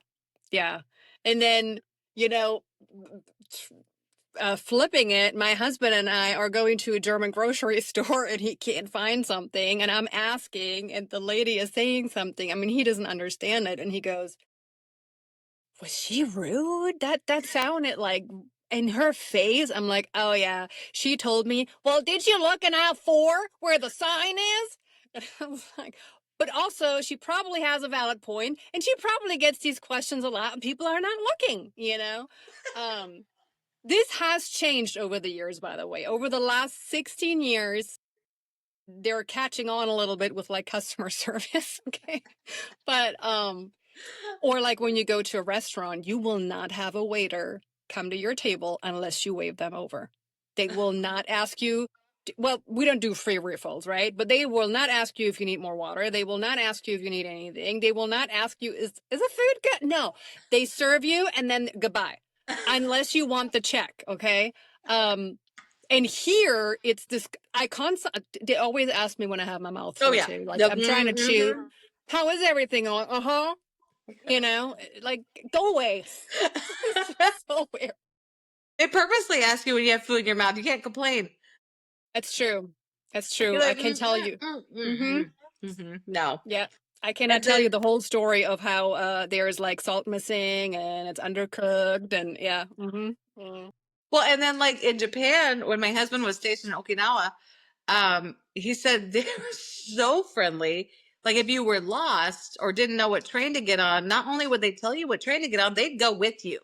Yeah. And then, you know, flipping it, my husband and I are going to a German grocery store and he can't find something. And I'm asking, and the lady is saying something. I mean, he doesn't understand it. And he goes, was she rude? That sounded like, in her face, I'm like, oh yeah. She told me, well, did you look in aisle 4 where the sign is? And I was like, but also she probably has a valid point, and she probably gets these questions a lot, and people are not looking. This has changed over the years, by the way. Over the last 16 years, they're catching on a little bit with like customer service. Okay. But, or like when you go to a restaurant, you will not have a waiter come to your table unless you wave them over. They will not ask you, well, we don't do free refills, right? But they will not ask you if you need more water. They will not ask you if you need anything. They will not ask you, is the food good? No, they serve you and then goodbye, unless you want the check. Okay. And here it's this, they always ask me when I have my mouth Oh full yeah. too. Like Yep. I'm trying to chew. How is everything on? Uh-huh. You know, like go away. It's just so weird. They purposely ask you when you have food in your mouth. You can't complain. That's true. That's You're true. I like, can tell you. Mm-hmm. No. Yeah. I cannot And tell you then, the whole story of how there's like salt missing and it's undercooked and yeah. well, and then like in Japan, when my husband was stationed in Okinawa, he said they were so friendly. Like if you were lost or didn't know what train to get on, not only would they tell you what train to get on, they'd go with you.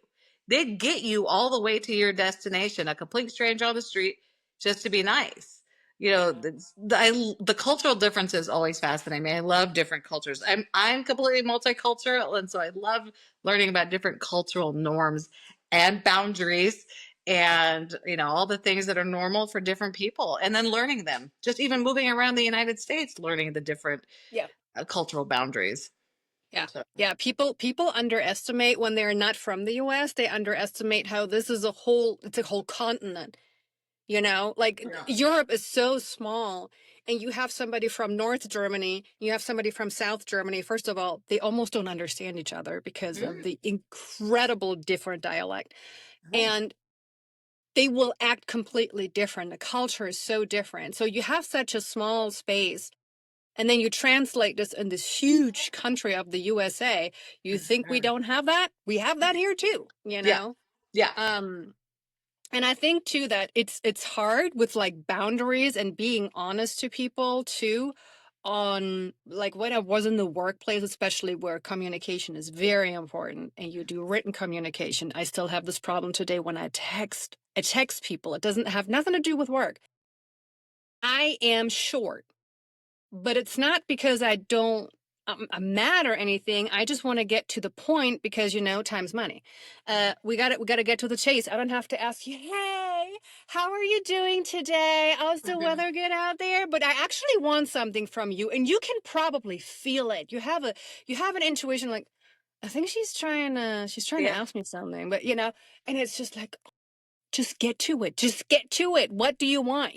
They'd get you all the way to your destination, a complete stranger on the street, just to be nice. You know, the cultural differences always fascinate me. I love different cultures. I'm completely multicultural, and so I love learning about different cultural norms and boundaries and all the things that are normal for different people and then learning them, just even moving around the United States, learning the different Yeah. cultural boundaries. Yeah. So Yeah. People underestimate when they're not from the US, they underestimate how this is it's a whole continent. You know, like yeah. Europe is so small, and you have somebody from North Germany, you have somebody from South Germany. First of all, they almost don't understand each other because of the incredible different dialect. And they will act completely different. The culture is so different. So you have such a small space, and then you translate this in this huge country of the USA. You think we don't have that? We have that here too, you Yeah. know? Yeah. And I think too that it's hard with like boundaries and being honest to people too, on like when I was in the workplace, especially where communication is very important and you do written communication. I still have this problem today when I text people. It doesn't have nothing to do with work. I am short, but it's not because I don't I'm mad or anything. I just want to get to the point because time's money. We got to get to the chase. I don't have to ask you, hey, how are you doing today? How's the weather good out there? But I actually want something from you, and you can probably feel it. You have an intuition, like I think she's trying to ask me something, but and it's just like, just get to it. Just get to it. What do you want?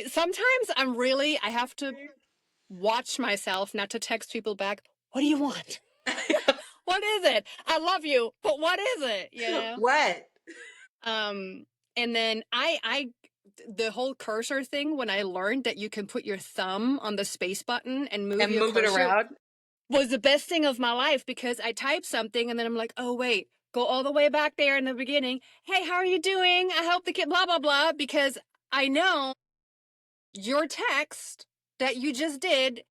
Sometimes I have to watch myself not to text people back. What do you want? What is it? I love you, but what is it? What? And then the whole cursor thing, when I learned that you can put your thumb on the space button and move And your move it cursor, around. was the best thing of my life, because I type something and then I'm like, oh wait, go all the way back there in the beginning. Hey, how are you doing? I hope the kid, blah, blah, blah, because I know your text that you just did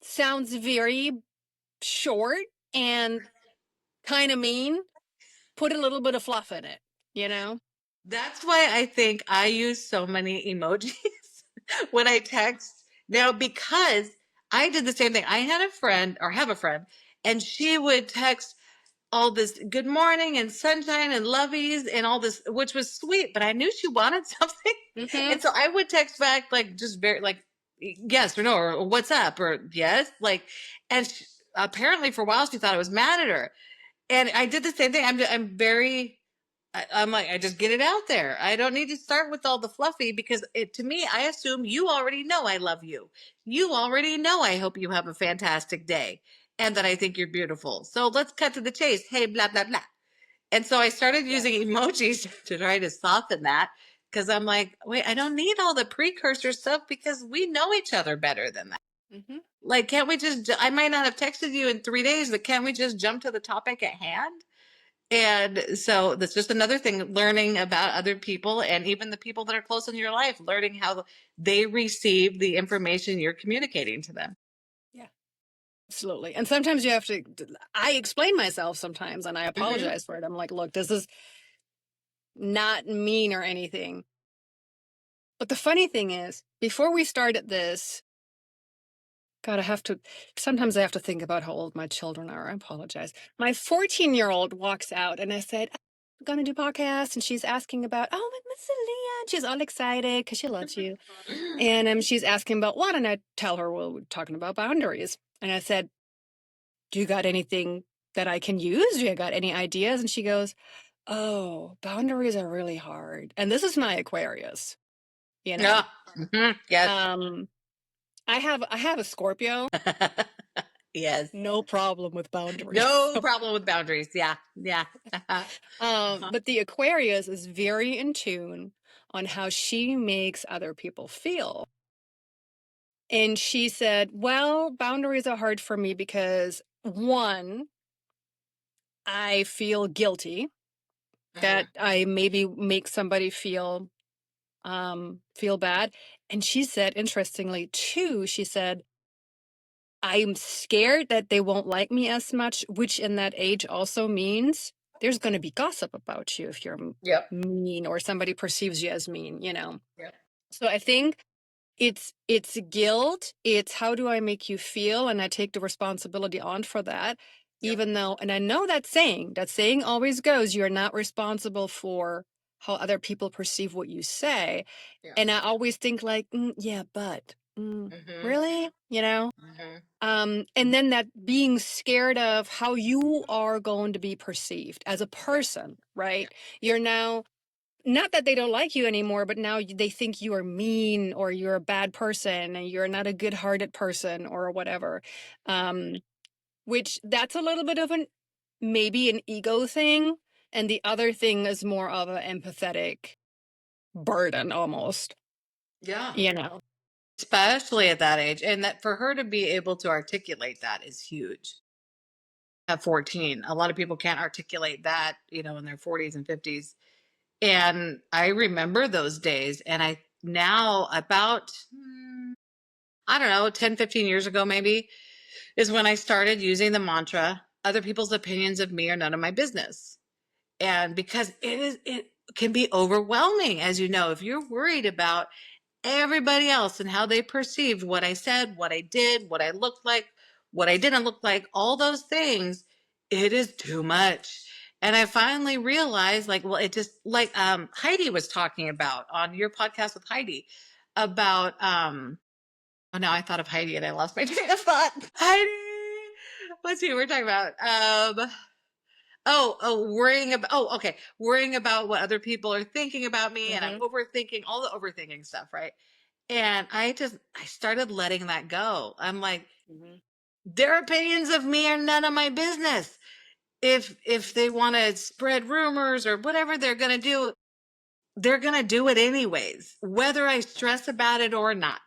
sounds very short and kind of mean. Put a little bit of fluff in it. That's why I think I use so many emojis when I text now, because I did the same thing. I had a friend, or have a friend, and she would text all this good morning and sunshine and lovies and all this, which was sweet, but I knew she wanted something. And so I would text back like just very like yes or no, or what's up, or yes, like, and apparently for a while she thought I was mad at her. And I did the same thing. I'm very I'm like, I just get it out there. I don't need to start with all the fluffy, because to me, I assume you already know I love you. You already know I hope you have a fantastic day and that I think you're beautiful. So let's cut to the chase. Hey, blah, blah, blah. And so I started using emojis to try to soften that, because I'm like, wait, I don't need all the precursor stuff because we know each other better than that. Like, can't we just, I might not have texted you in 3 days, but can't we just jump to the topic at hand? And so that's just another thing, learning about other people and even the people that are close in your life, learning how they receive the information you're communicating to them. Yeah, absolutely. And sometimes you have to, I explain myself sometimes and I apologize for it. I'm like, look, this is not mean or anything. But the funny thing is, before we started this, God, sometimes I have to think about how old my children are. I apologize. My 14-year-old walks out and I said, I'm going to do podcast. And she's asking about, oh, Miss Alia. She's all excited because she loves you. And she's asking about what? And I tell her, well, we're talking about boundaries. And I said, do you got anything that I can use? Do you got any ideas? And she goes, oh, boundaries are really hard. And this is my Aquarius, you know. Yeah. Yes. I have a Scorpio. Yes. No problem with boundaries. No problem with boundaries. Yeah. Yeah. But the Aquarius is very in tune on how she makes other people feel. And she said, well, boundaries are hard for me because one, I feel guilty that I maybe make somebody feel bad. And she said, interestingly, two, she said, I'm scared that they won't like me as much, which in that age also means there's going to be gossip about you if you're Yep. mean or somebody perceives you as mean, you know. Yep. So I think it's guilt, it's how do I make you feel, and I take the responsibility on for that. Yep. Even though, and I know that saying always goes, you're not responsible for how other people perceive what you say. Yeah. And I always think like, yeah, but really, you know. And then that being scared of how you are going to be perceived as a person, right? You're now, not that they don't like you anymore, but now they think you are mean or you're a bad person and you're not a good-hearted person or whatever. Which that's a little bit of maybe an ego thing. And the other thing is more of an empathetic burden almost. Yeah. You know. Especially at that age. And that for her to be able to articulate that is huge. At 14, a lot of people can't articulate that, in their 40s and 50s. And I remember those days. And I now, about, I don't know, 10, 15 years ago, maybe, is when I started using the mantra, other people's opinions of me are none of my business. And because it can be overwhelming, as you know, if you're worried about everybody else and how they perceived what I said, what I did, what I looked like, what I didn't look like, all those things, it is too much. And I finally realized, like, well, it just, like Heidi was talking about on your podcast with Heidi about, oh, now I thought of Heidi and I lost my train of thought. Heidi, let's see, we're talking about, worrying about what other people are thinking about me, and I'm overthinking all the overthinking stuff, right? And I started letting that go. I'm like, their opinions of me are none of my business. If they want to spread rumors or whatever they're going to do, they're going to do it anyways, whether I stress about it or not.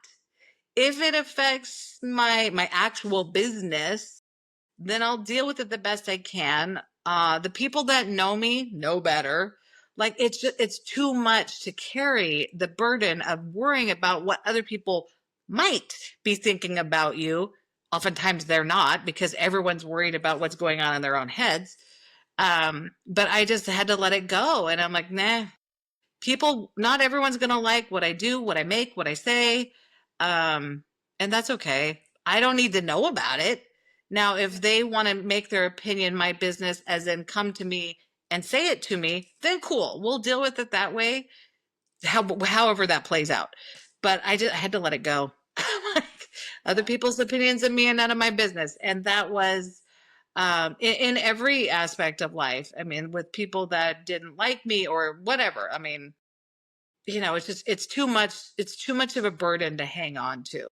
If it affects my actual business, then I'll deal with it the best I can. The people that know me know better. Like, it's too much to carry the burden of worrying about what other people might be thinking about you. Oftentimes they're not, because everyone's worried about what's going on in their own heads. But I just had to let it go. And I'm like, nah, not everyone's going to like what I do, what I make, what I say. And that's okay. I don't need to know about it. Now, if they want to make their opinion my business, as in come to me and say it to me, then cool. We'll deal with it that way, however that plays out. But I had to let it go. Like, other people's opinions of me are none of my business. And that was in every aspect of life. I mean, with people that didn't like me or whatever. I mean, it's too much. It's too much of a burden to hang on to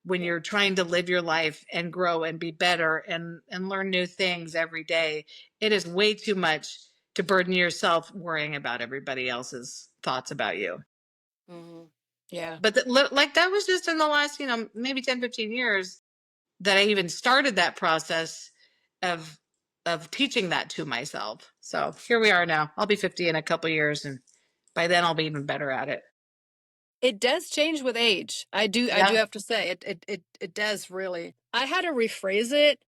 when you're trying to live your life and grow and be better and learn new things every day. It is way too much to burden yourself worrying about everybody else's thoughts about you. Yeah. But like that was just in the last, maybe 10, 15 years that I even started that process of teaching that to myself. So here we are now. I'll be 50 in a couple years, and by then I'll be even better at it. It does change with age. I do Yeah. have to say it does really. I had to rephrase it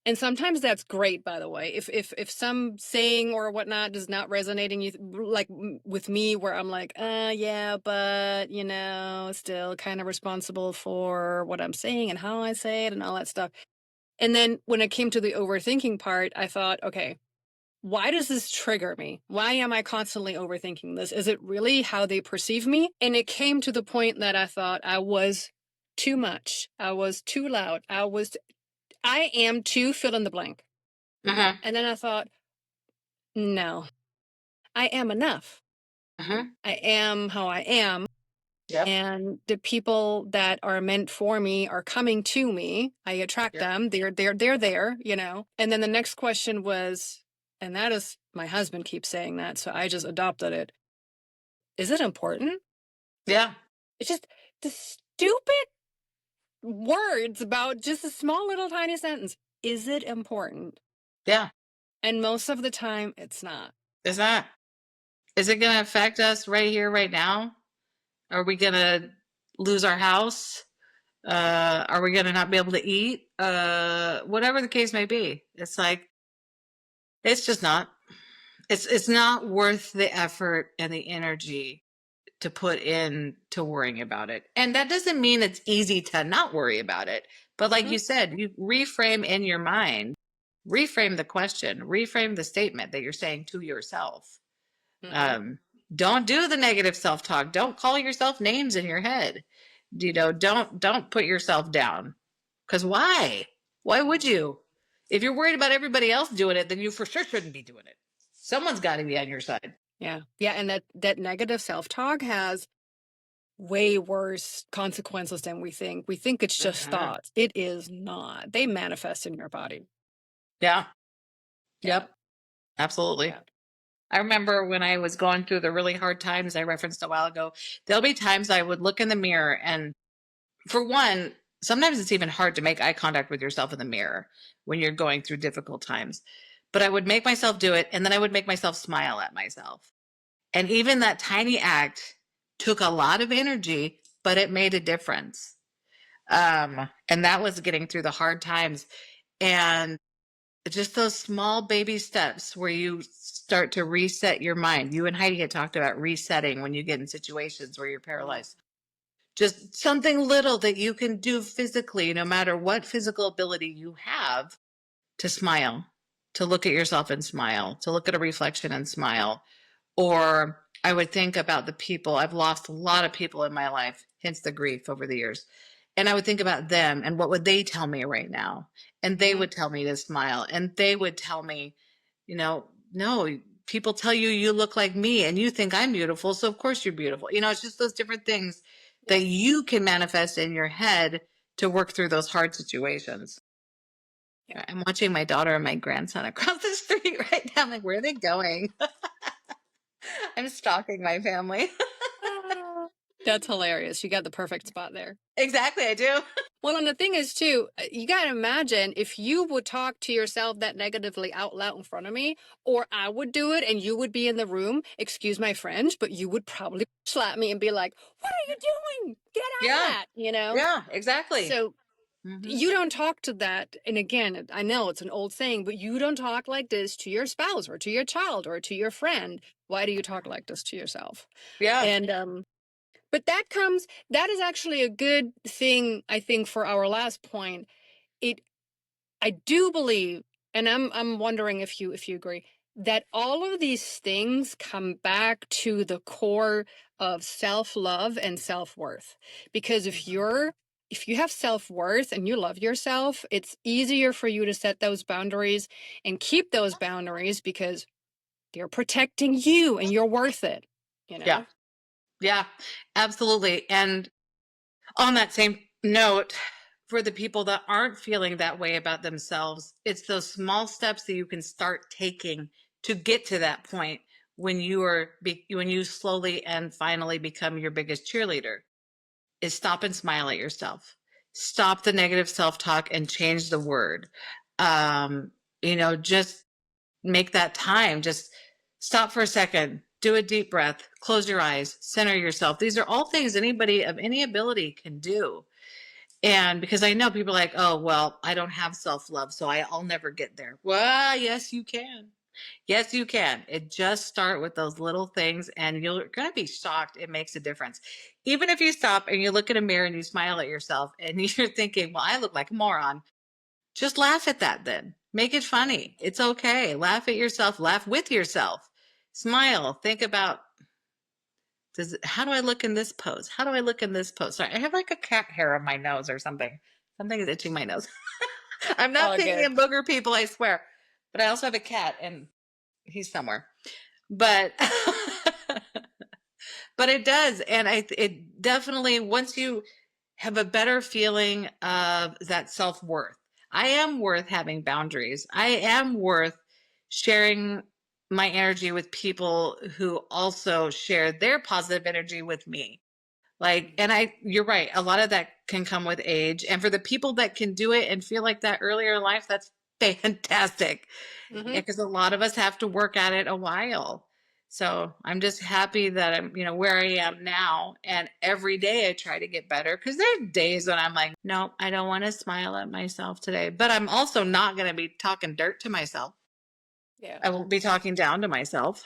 And sometimes that's great, by the way. If some saying or whatnot is not resonating you like with me, where I'm like, yeah, but still kind of responsible for what I'm saying and how I say it and all that stuff. And then when it came to the overthinking part, I thought, okay, why does this trigger me? Why am I constantly overthinking this? Is it really how they perceive me? And it came to the point that I thought I was too much. I was too loud. I am too fill in the blank. Uh-huh. And then I thought, no, I am enough. Uh-huh. I am how I am. Yep. And the people that are meant for me are coming to me. I attract Yep. them. They're there, And then the next question was, and that is, my husband keeps saying that, so I just adopted it. Is it important? Yeah. It's just the stupid words about just a small little tiny sentence. Is it important? Yeah. And most of the time, it's not. Is it going to affect us right here, right now? Are we going to lose our house? Are we going to not be able to eat? Whatever the case may be. It's like, it's just not. It's not worth the effort and the energy to put in to worrying about it. And that doesn't mean it's easy to not worry about it. But like Mhm. you said, you reframe in your mind, reframe the question, reframe the statement that you're saying to yourself. Mhm. Um, don't do the negative self-talk. Don't call yourself names in your head. Don't put yourself down. Because why? Why would you? If you're worried about everybody else doing it, then you for sure shouldn't be doing it. Someone's got to be on your side. Yeah. Yeah. And that negative self talk has way worse consequences than we think. We think it's just Mhm. thoughts. It is not. They manifest in your body. Yeah. Yeah. Yep. Absolutely. Yeah. I remember when I was going through the really hard times I referenced a while ago, there'll be times I would look in the mirror and for one, sometimes it's even hard to make eye contact with yourself in the mirror when you're going through difficult times. But I would make myself do it and then I would make myself smile at myself. And even that tiny act took a lot of energy, but it made a difference. And that was getting through the hard times. And just those small baby steps where you start to reset your mind. You and Heidi had talked about resetting when you get in situations where you're Mm. paralyzed. Just something little that you can do physically, no matter what physical ability you have, to smile, to look at yourself and smile, to look at a reflection and smile. Or I would think about the people. I've lost a lot of people in my life, hence the grief over the years. And I would think about them and what would they tell me right now? And they Mhm. would tell me to smile. And they would tell me, no, people tell you you look like me and you think I'm beautiful. So of course you're beautiful. It's just those different things Yeah. that you can manifest in your head to work through those hard situations. Yeah. I'm watching my daughter and my grandson across the street right now. I'm like, where are they going? I'm stalking my family. Ah, that's hilarious. You got the perfect spot there. Exactly, I do. Well, and the thing is, too, you got to imagine if you would talk to yourself that negatively out loud in front of me, or I would do it and you would be in the room, excuse my French, but you would probably slap me and be like, what are you doing? Get out of Yeah, that. yeah, exactly. So Hmm. you don't talk to that. And again, I know it's an old saying, but you don't talk like this to your spouse or to your child or to your friend. Why do you talk like this to yourself? Yeah. And, but that is actually a good thing, I think, for our last point. It, I do believe, and I'm wondering if you agree, that all of these things come back to the core of self-love and self-worth. Because if you have self-worth and you love yourself, it's easier for you to set those boundaries and keep those boundaries because they're protecting you and you're worth it, you Yeah. know? Yeah, absolutely. And on that same note, for the people that aren't feeling that way about themselves, it's those small steps that you can start taking to get to that point when you slowly and finally become your biggest cheerleader. Is stop and smile at yourself. Stop the negative self-talk and change the word. Just make that time. Just stop for a second, do a deep breath, close your eyes, center yourself. These are all things anybody of any ability can do. And because I know people are like, oh, well, I don't have self-love, so I'll never get there. Well, yes, you can. Yes, you can. It just start with those little things and you're going to be shocked. It makes a difference. Even if you stop and you look in a mirror and you smile at yourself and you're thinking, well, I look like a moron. Just laugh at that then. Make it funny. It's okay. Laugh at yourself. Laugh with yourself. Smile. Think about, how do I look in this pose? How do I look in this pose? Sorry, I have like a cat hair on my nose or something. Something is itching my nose. I'm not All picking good. on booger people, I swear. But I also have a cat and he's somewhere. But but it does, and it definitely, once you have a better feeling of that self-worth, I am worth having boundaries, I am worth sharing my energy with people who also share their positive energy with me. Like, and you're right, a lot of that can come with age, and for the people that can do it and feel like that earlier in life, that's fantastic. Mm-hmm. Yeah, because a lot of us have to work at it a while. So I'm just happy that I'm, where I am now. And every day I try to get better because there are days when I'm like, no, I don't want to smile at myself today. But I'm also not going to be talking dirt to myself. Yeah. I won't be talking down to myself.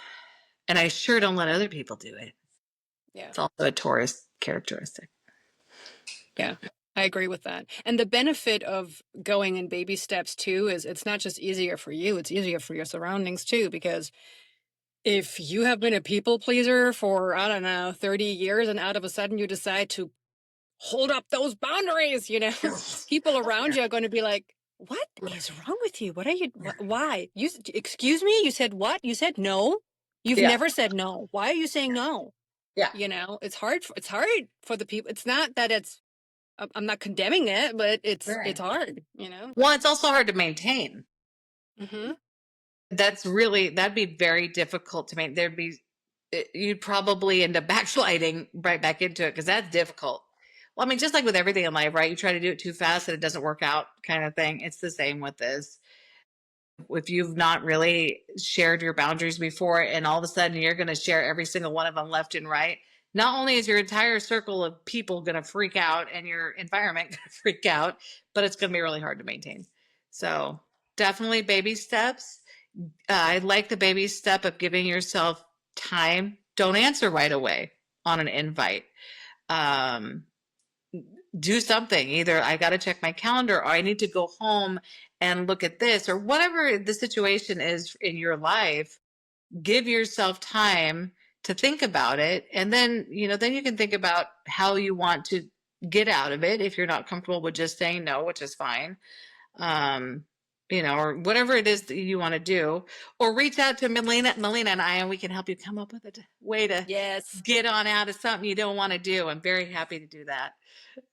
And I sure don't let other people do it. Yeah. It's also a Taurus characteristic. Yeah. I agree with that. And the benefit of going in baby steps too is it's not just easier for you, it's easier for your surroundings too, because if you have been a people pleaser for, I don't know, 30 years and out of a sudden you decide to hold up those boundaries, people around you are going to be like, what is wrong with you? What are you, why? Excuse me? You said what? You said no? You've Yeah. never said no. Why are you saying no? Yeah. It's hard. It's hard for the people. It's not that I'm not condemning it, but it's Right. hard. Well, it's also hard to maintain. Mm-hmm. That'd be very difficult to make. You'd probably end up backsliding right back into it because that's difficult. Well, I mean, just like with everything in life, right? You try to do it too fast and it doesn't work out, kind of thing. It's the same with this. If you've not really shared your boundaries before and all of a sudden you're going to share every single one of them left and right, not only is your entire circle of people going to freak out and your environment going to freak out, but it's going to be really hard to maintain. So definitely baby steps. I like the baby step of giving yourself time. Don't answer right away on an invite. Um, do something. Either I got to check my calendar or I need to go home and look at this or whatever the situation is in your life. Give yourself time to think about it. And then, then you can think about how you want to get out of it if you're not comfortable with just saying no, which is fine. Um, or whatever it is that you want to do, or reach out to Melina and I, and we can help you come up with a way to Yes. get on out of something you don't want to do. I'm very happy to do that.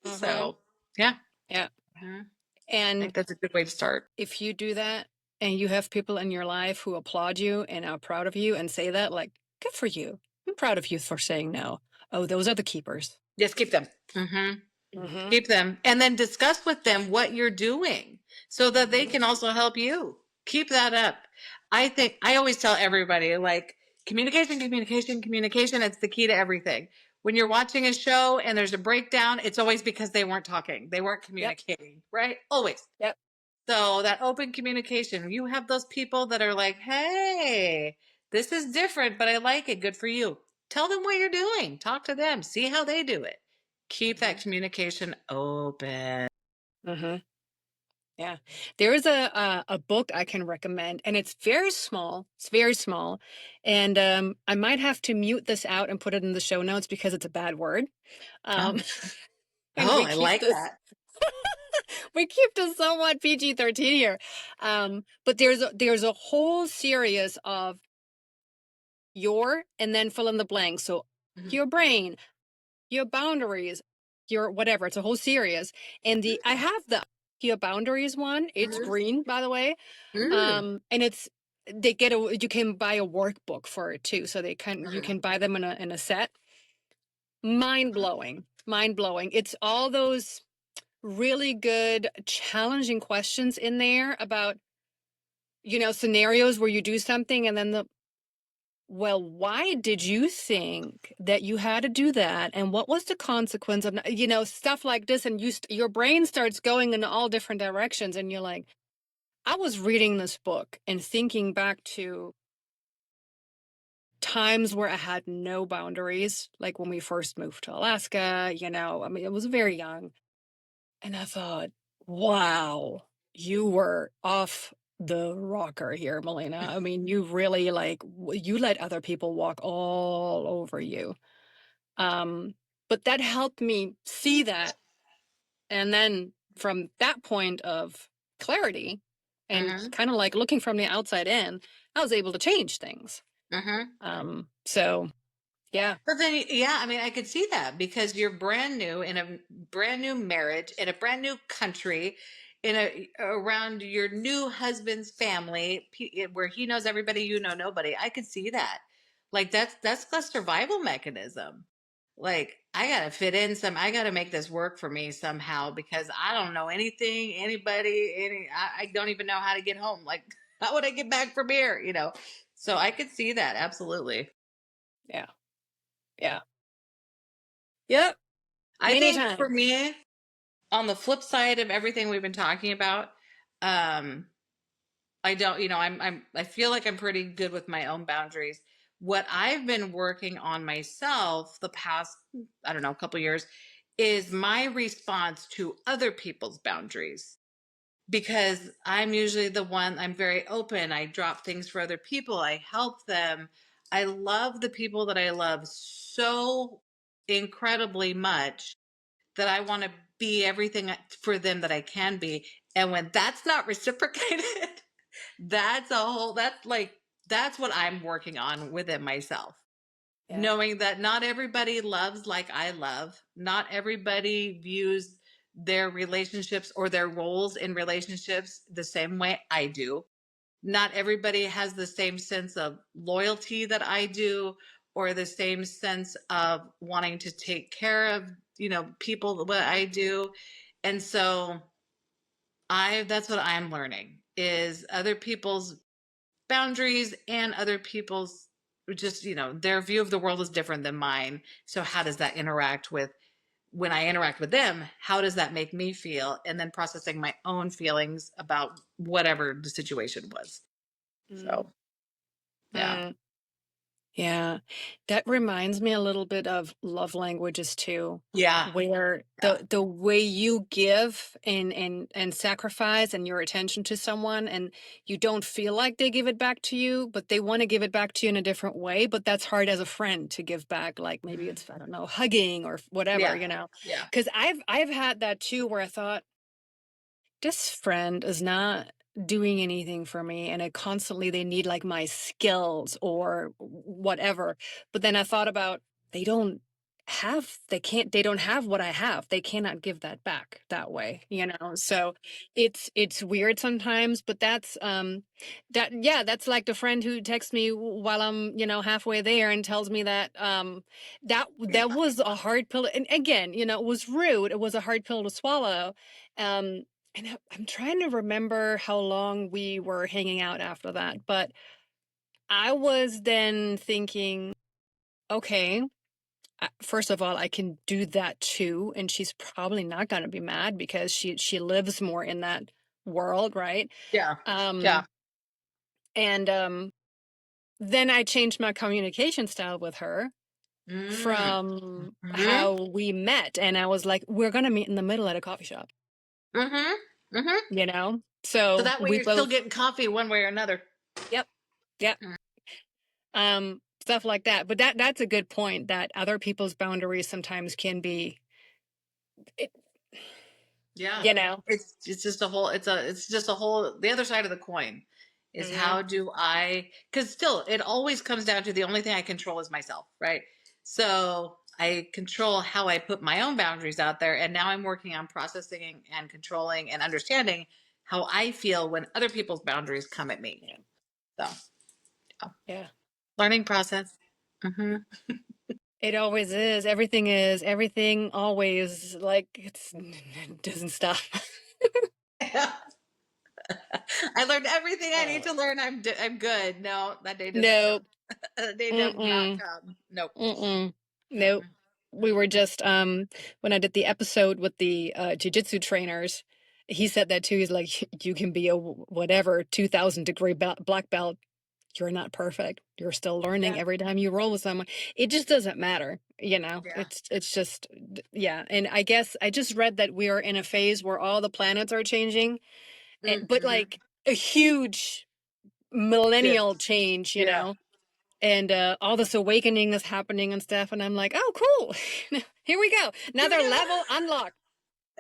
Mm-hmm. So, yeah, Yeah. I And think that's a good way to start. if you do that and you have people in your life who applaud you and are proud of you and say that, like, good for you. I'm proud of you for saying no. Oh, those are the keepers. Just keep them. Mm-hmm. Mm-hmm. Keep them and then discuss with them what you're doing so that they can also help you. Keep that up. I think I always tell everybody like communication, communication, communication. It's the key to everything. When you're watching a show and there's a breakdown, it's always because they weren't talking. They weren't Yep. communicating, right? Always. Yep. So that open communication, you have those people that are like, hey, this is different, but I like it. Good for you. Tell them what you're doing. Talk to them. See how they do it. Keep that communication open. Mm-hmm. Yeah. There is a book I can recommend, and it's very small. It's very small. And I might have to mute this out and put it in the show notes because it's a bad word. Oh, Um, and oh we I keep like this that. we keep this somewhat PG-13 here. But there's a whole series of and then fill in the blank. So Mhm. your brain, your boundaries, your whatever. It's a whole series. And I have the your boundaries one. It's Mhm. green, by the way. Mm. And you can buy a workbook for it too. So you can buy them in a set. Mind blowing. Mind blowing. It's all those really good, challenging questions in there about, scenarios where you do something and then well, why did you think that you had to do that? And what was the consequence of, stuff like this? And your brain starts going in all different directions. And you're like, I was reading this book and thinking back to times where I had no boundaries, like when we first moved to Alaska, I mean, it was very young. And I thought, wow, you were off the rocker here, Melina. I mean, you really you let other people walk all over you. Um, but that helped me see that. And then from that point of clarity and Mm-hmm. kind of like looking from the outside in, I was able to change things. Mm-hmm. So yeah, But then, yeah, I mean, I could see that because you're brand new in a brand new marriage in a brand new country, in a around your new husband's family, where he knows everybody, you know nobody. I could see that. Like that's the survival mechanism. Like I gotta fit in some. I gotta make this work for me somehow because I don't know anything, anybody, I don't even know how to get home. Like how would I get back from here? So I could see that absolutely. yeah, yeah. Yep. I Many think times. for me, on the flip side of everything we've been talking about, um, I don't, I feel like I'm pretty good with my own boundaries. What I've been working on myself the past, I don't know, couple years is my response to other people's boundaries. Because I'm usually the one, I'm very open. I drop things for other people. I help them. I love the people that I love so incredibly much that I want to be everything for them that I can be. And when that's not reciprocated, that's what I'm working on within myself. Yeah. Knowing that not everybody loves like I love, not everybody views their relationships or their roles in relationships the same way I do. Not everybody has the same sense of loyalty that I do or the same sense of wanting to take care of, people what I do. And so that's what I'm learning is other people's boundaries and other people's just, their view of the world is different than mine. So how does that interact with when I interact with them, how does that make me feel? And then processing my own feelings about whatever the situation was. Mm, So yeah. mm. Yeah, that reminds me a little bit of love languages too, Yeah. where Yeah. the way you give and sacrifice and your attention to someone, and you don't feel like they give it back to you, but they want to give it back to you in a different way. But that's hard as a friend to give back. Like maybe it's, I don't know, hugging or whatever, Yeah. Yeah. Because I've had that too, where I thought, this friend is not doing anything for me, and they need like my skills or whatever. But then I thought about, they don't they don't have what I have. They cannot give that back that way, so it's weird sometimes. But that's like the friend who texts me while I'm halfway there and tells me that that was a hard pill, and again, it was rude, it was a hard pill to swallow. And I'm trying to remember how long we were hanging out after that, but I was then thinking, okay, first of all, I can do that too, and she's probably not going to be mad because she lives more in that world, right? Yeah. Yeah. Um, and then I changed my communication style with her Mm. from Mm-hmm. how we met, and I was like, we're going to meet in the middle at a coffee shop, Mm-hmm. Mm-hmm. So So that way we you're still both, getting coffee one way or another. yep, yep. Stuff like that. But that's a good point, that other people's boundaries sometimes can be, it- Yeah. you know. It's just a whole it's just a whole the other side of the coin is Hmm. how do I because still it always comes down to the only thing I control is myself, right? So I control how I put my own boundaries out there, and now I'm working on processing and controlling and understanding how I feel when other people's boundaries come at me. Yeah. So yeah. Yeah. Learning process. Hmm. It always is. Everything always, like, it doesn't stop. I learned everything I need Uh, to learn. I'm good. No, that day doesn't no, come. The day does not Mm-mm. come. Nope. Mm-mm. Nope. We were just when I did the episode with the jiu-jitsu trainers, he said that too. He's like, you can be a whatever 2000-degree black belt. You're not perfect. You're still learning Yeah. every time you roll with someone. It just doesn't matter, you know. Yeah. It's just yeah. And I guess I just read that we are in a phase where all the planets are changing, but Mm-hmm. like a huge millennial Shift. change, you Yeah. know. And all this awakening is happening and stuff, and I'm like, oh, cool. Here we go. Here we Another go. level unlocked.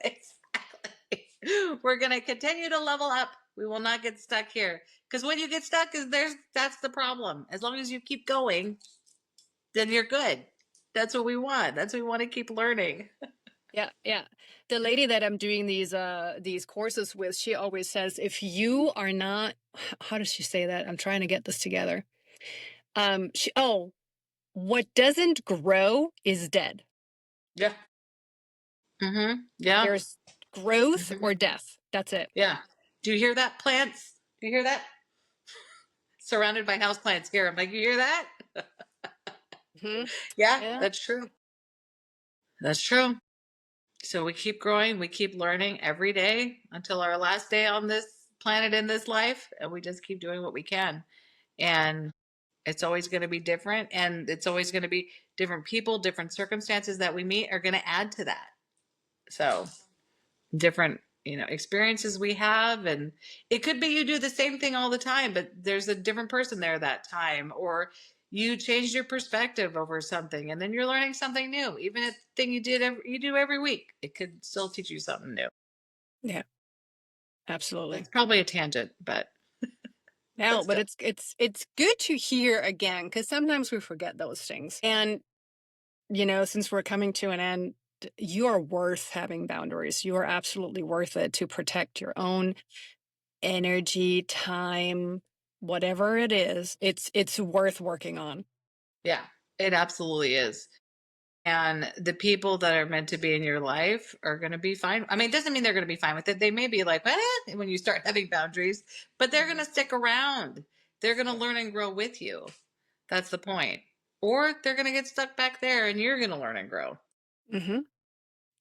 Exactly. We're gonna continue to level up. We will not get stuck here. Because when you get stuck, that's the problem. As long as you keep going, then you're good. That's what we want. That's what we want to keep learning. Yeah, yeah. The lady that I'm doing these courses with, she always says, if you are not, how does she say that? I'm trying to get this together. What doesn't grow is dead. Yeah. Mm-hmm. Yeah. There's growth Mm-hmm. or death. That's it. Yeah. Do you hear that, plants? Do you hear that? Surrounded by house plants here. I'm like, you hear that? Hmm. Yeah, Yeah. that's true. That's true. So we keep growing, we keep learning every day until our last day on this planet in this life, and we just keep doing what we can. And it's always going to be different, and it's always going to be different people, different circumstances that we meet are going to add to that. So different, experiences we have, and it could be you do the same thing all the time, but there's a different person there that time, or you changed your perspective over something and then you're learning something new. Even a thing you do every week, it could still teach you something new. Yeah, absolutely. It's probably a tangent, but No, but still. it's good to hear again, because sometimes we forget those things. And since we're coming to an end, you are worth having boundaries. You are absolutely worth it to protect your own energy, time, whatever it is. It's worth working on. Yeah, it absolutely is. And the people that are meant to be in your life are going to be fine. I mean, it doesn't mean they're going to be fine with it. They may be like, what? When you start having boundaries, but they're going to stick around. They're going to learn and grow with you. That's the point. Or they're going to get stuck back there and you're going to learn and grow. Mm-hmm.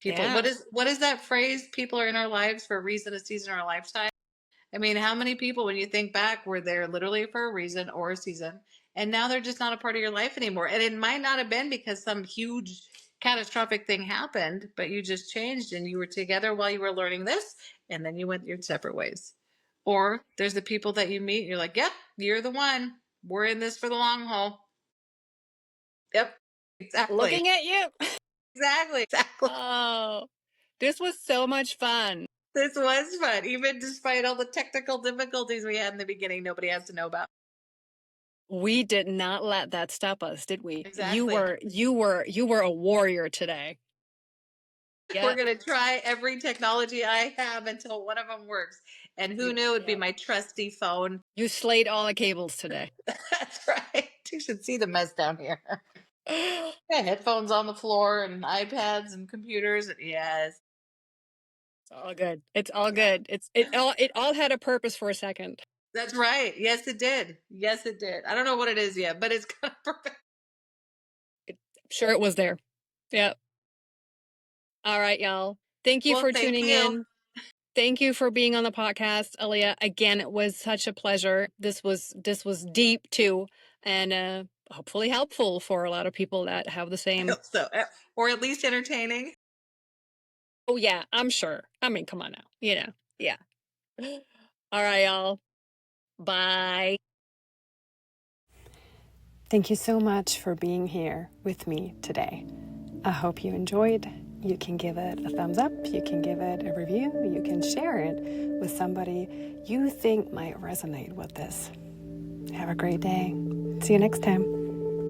People, Yeah. what is that phrase? People are in our lives for a reason, a season, or a lifetime. I mean, how many people, when you think back, were there literally for a reason or a season, and now they're just not a part of your life anymore? And it might not have been because some huge catastrophic thing happened, but you just changed and you were together while you were learning this, and then you went your separate ways. Or there's the people that you meet, and you're like, yep, you're the one. We're in this for the long haul. Yep, exactly. Looking at you. Exactly. Exactly. Oh, this was so much fun. This was fun, even despite all the technical difficulties we had in the beginning. Nobody has to know about. We did not let that stop us, did we? You Exactly. were you were a warrior today. We're Yep. going to try every technology I have until one of them works. And who knew it would be Yep. my trusty phone? You slayed all the cables today. That's right. You should see the mess down here. Yeah, headphones on the floor and iPads and computers. Yes. It's all good. It's all Yeah. good. It all had a purpose for a second. That's right. Yes, it did. Yes, it did. I don't know what it is yet, but it's kind of perfect. I'm sure it was there. Yep. All right, y'all. Thank you Well, for thank tuning you. in. Thank you for being on the podcast, Alia. Again, it was such a pleasure. This was deep too, and hopefully helpful for a lot of people that have the I same. hope so. Or at least entertaining. Oh yeah, I'm sure. I mean, come on now. Yeah. All right, y'all. Bye. Thank you so much for being here with me today. I hope you enjoyed. You can give it a thumbs up, you can give it a review, you can share it with somebody you think might resonate with this. Have a great day. See you next time.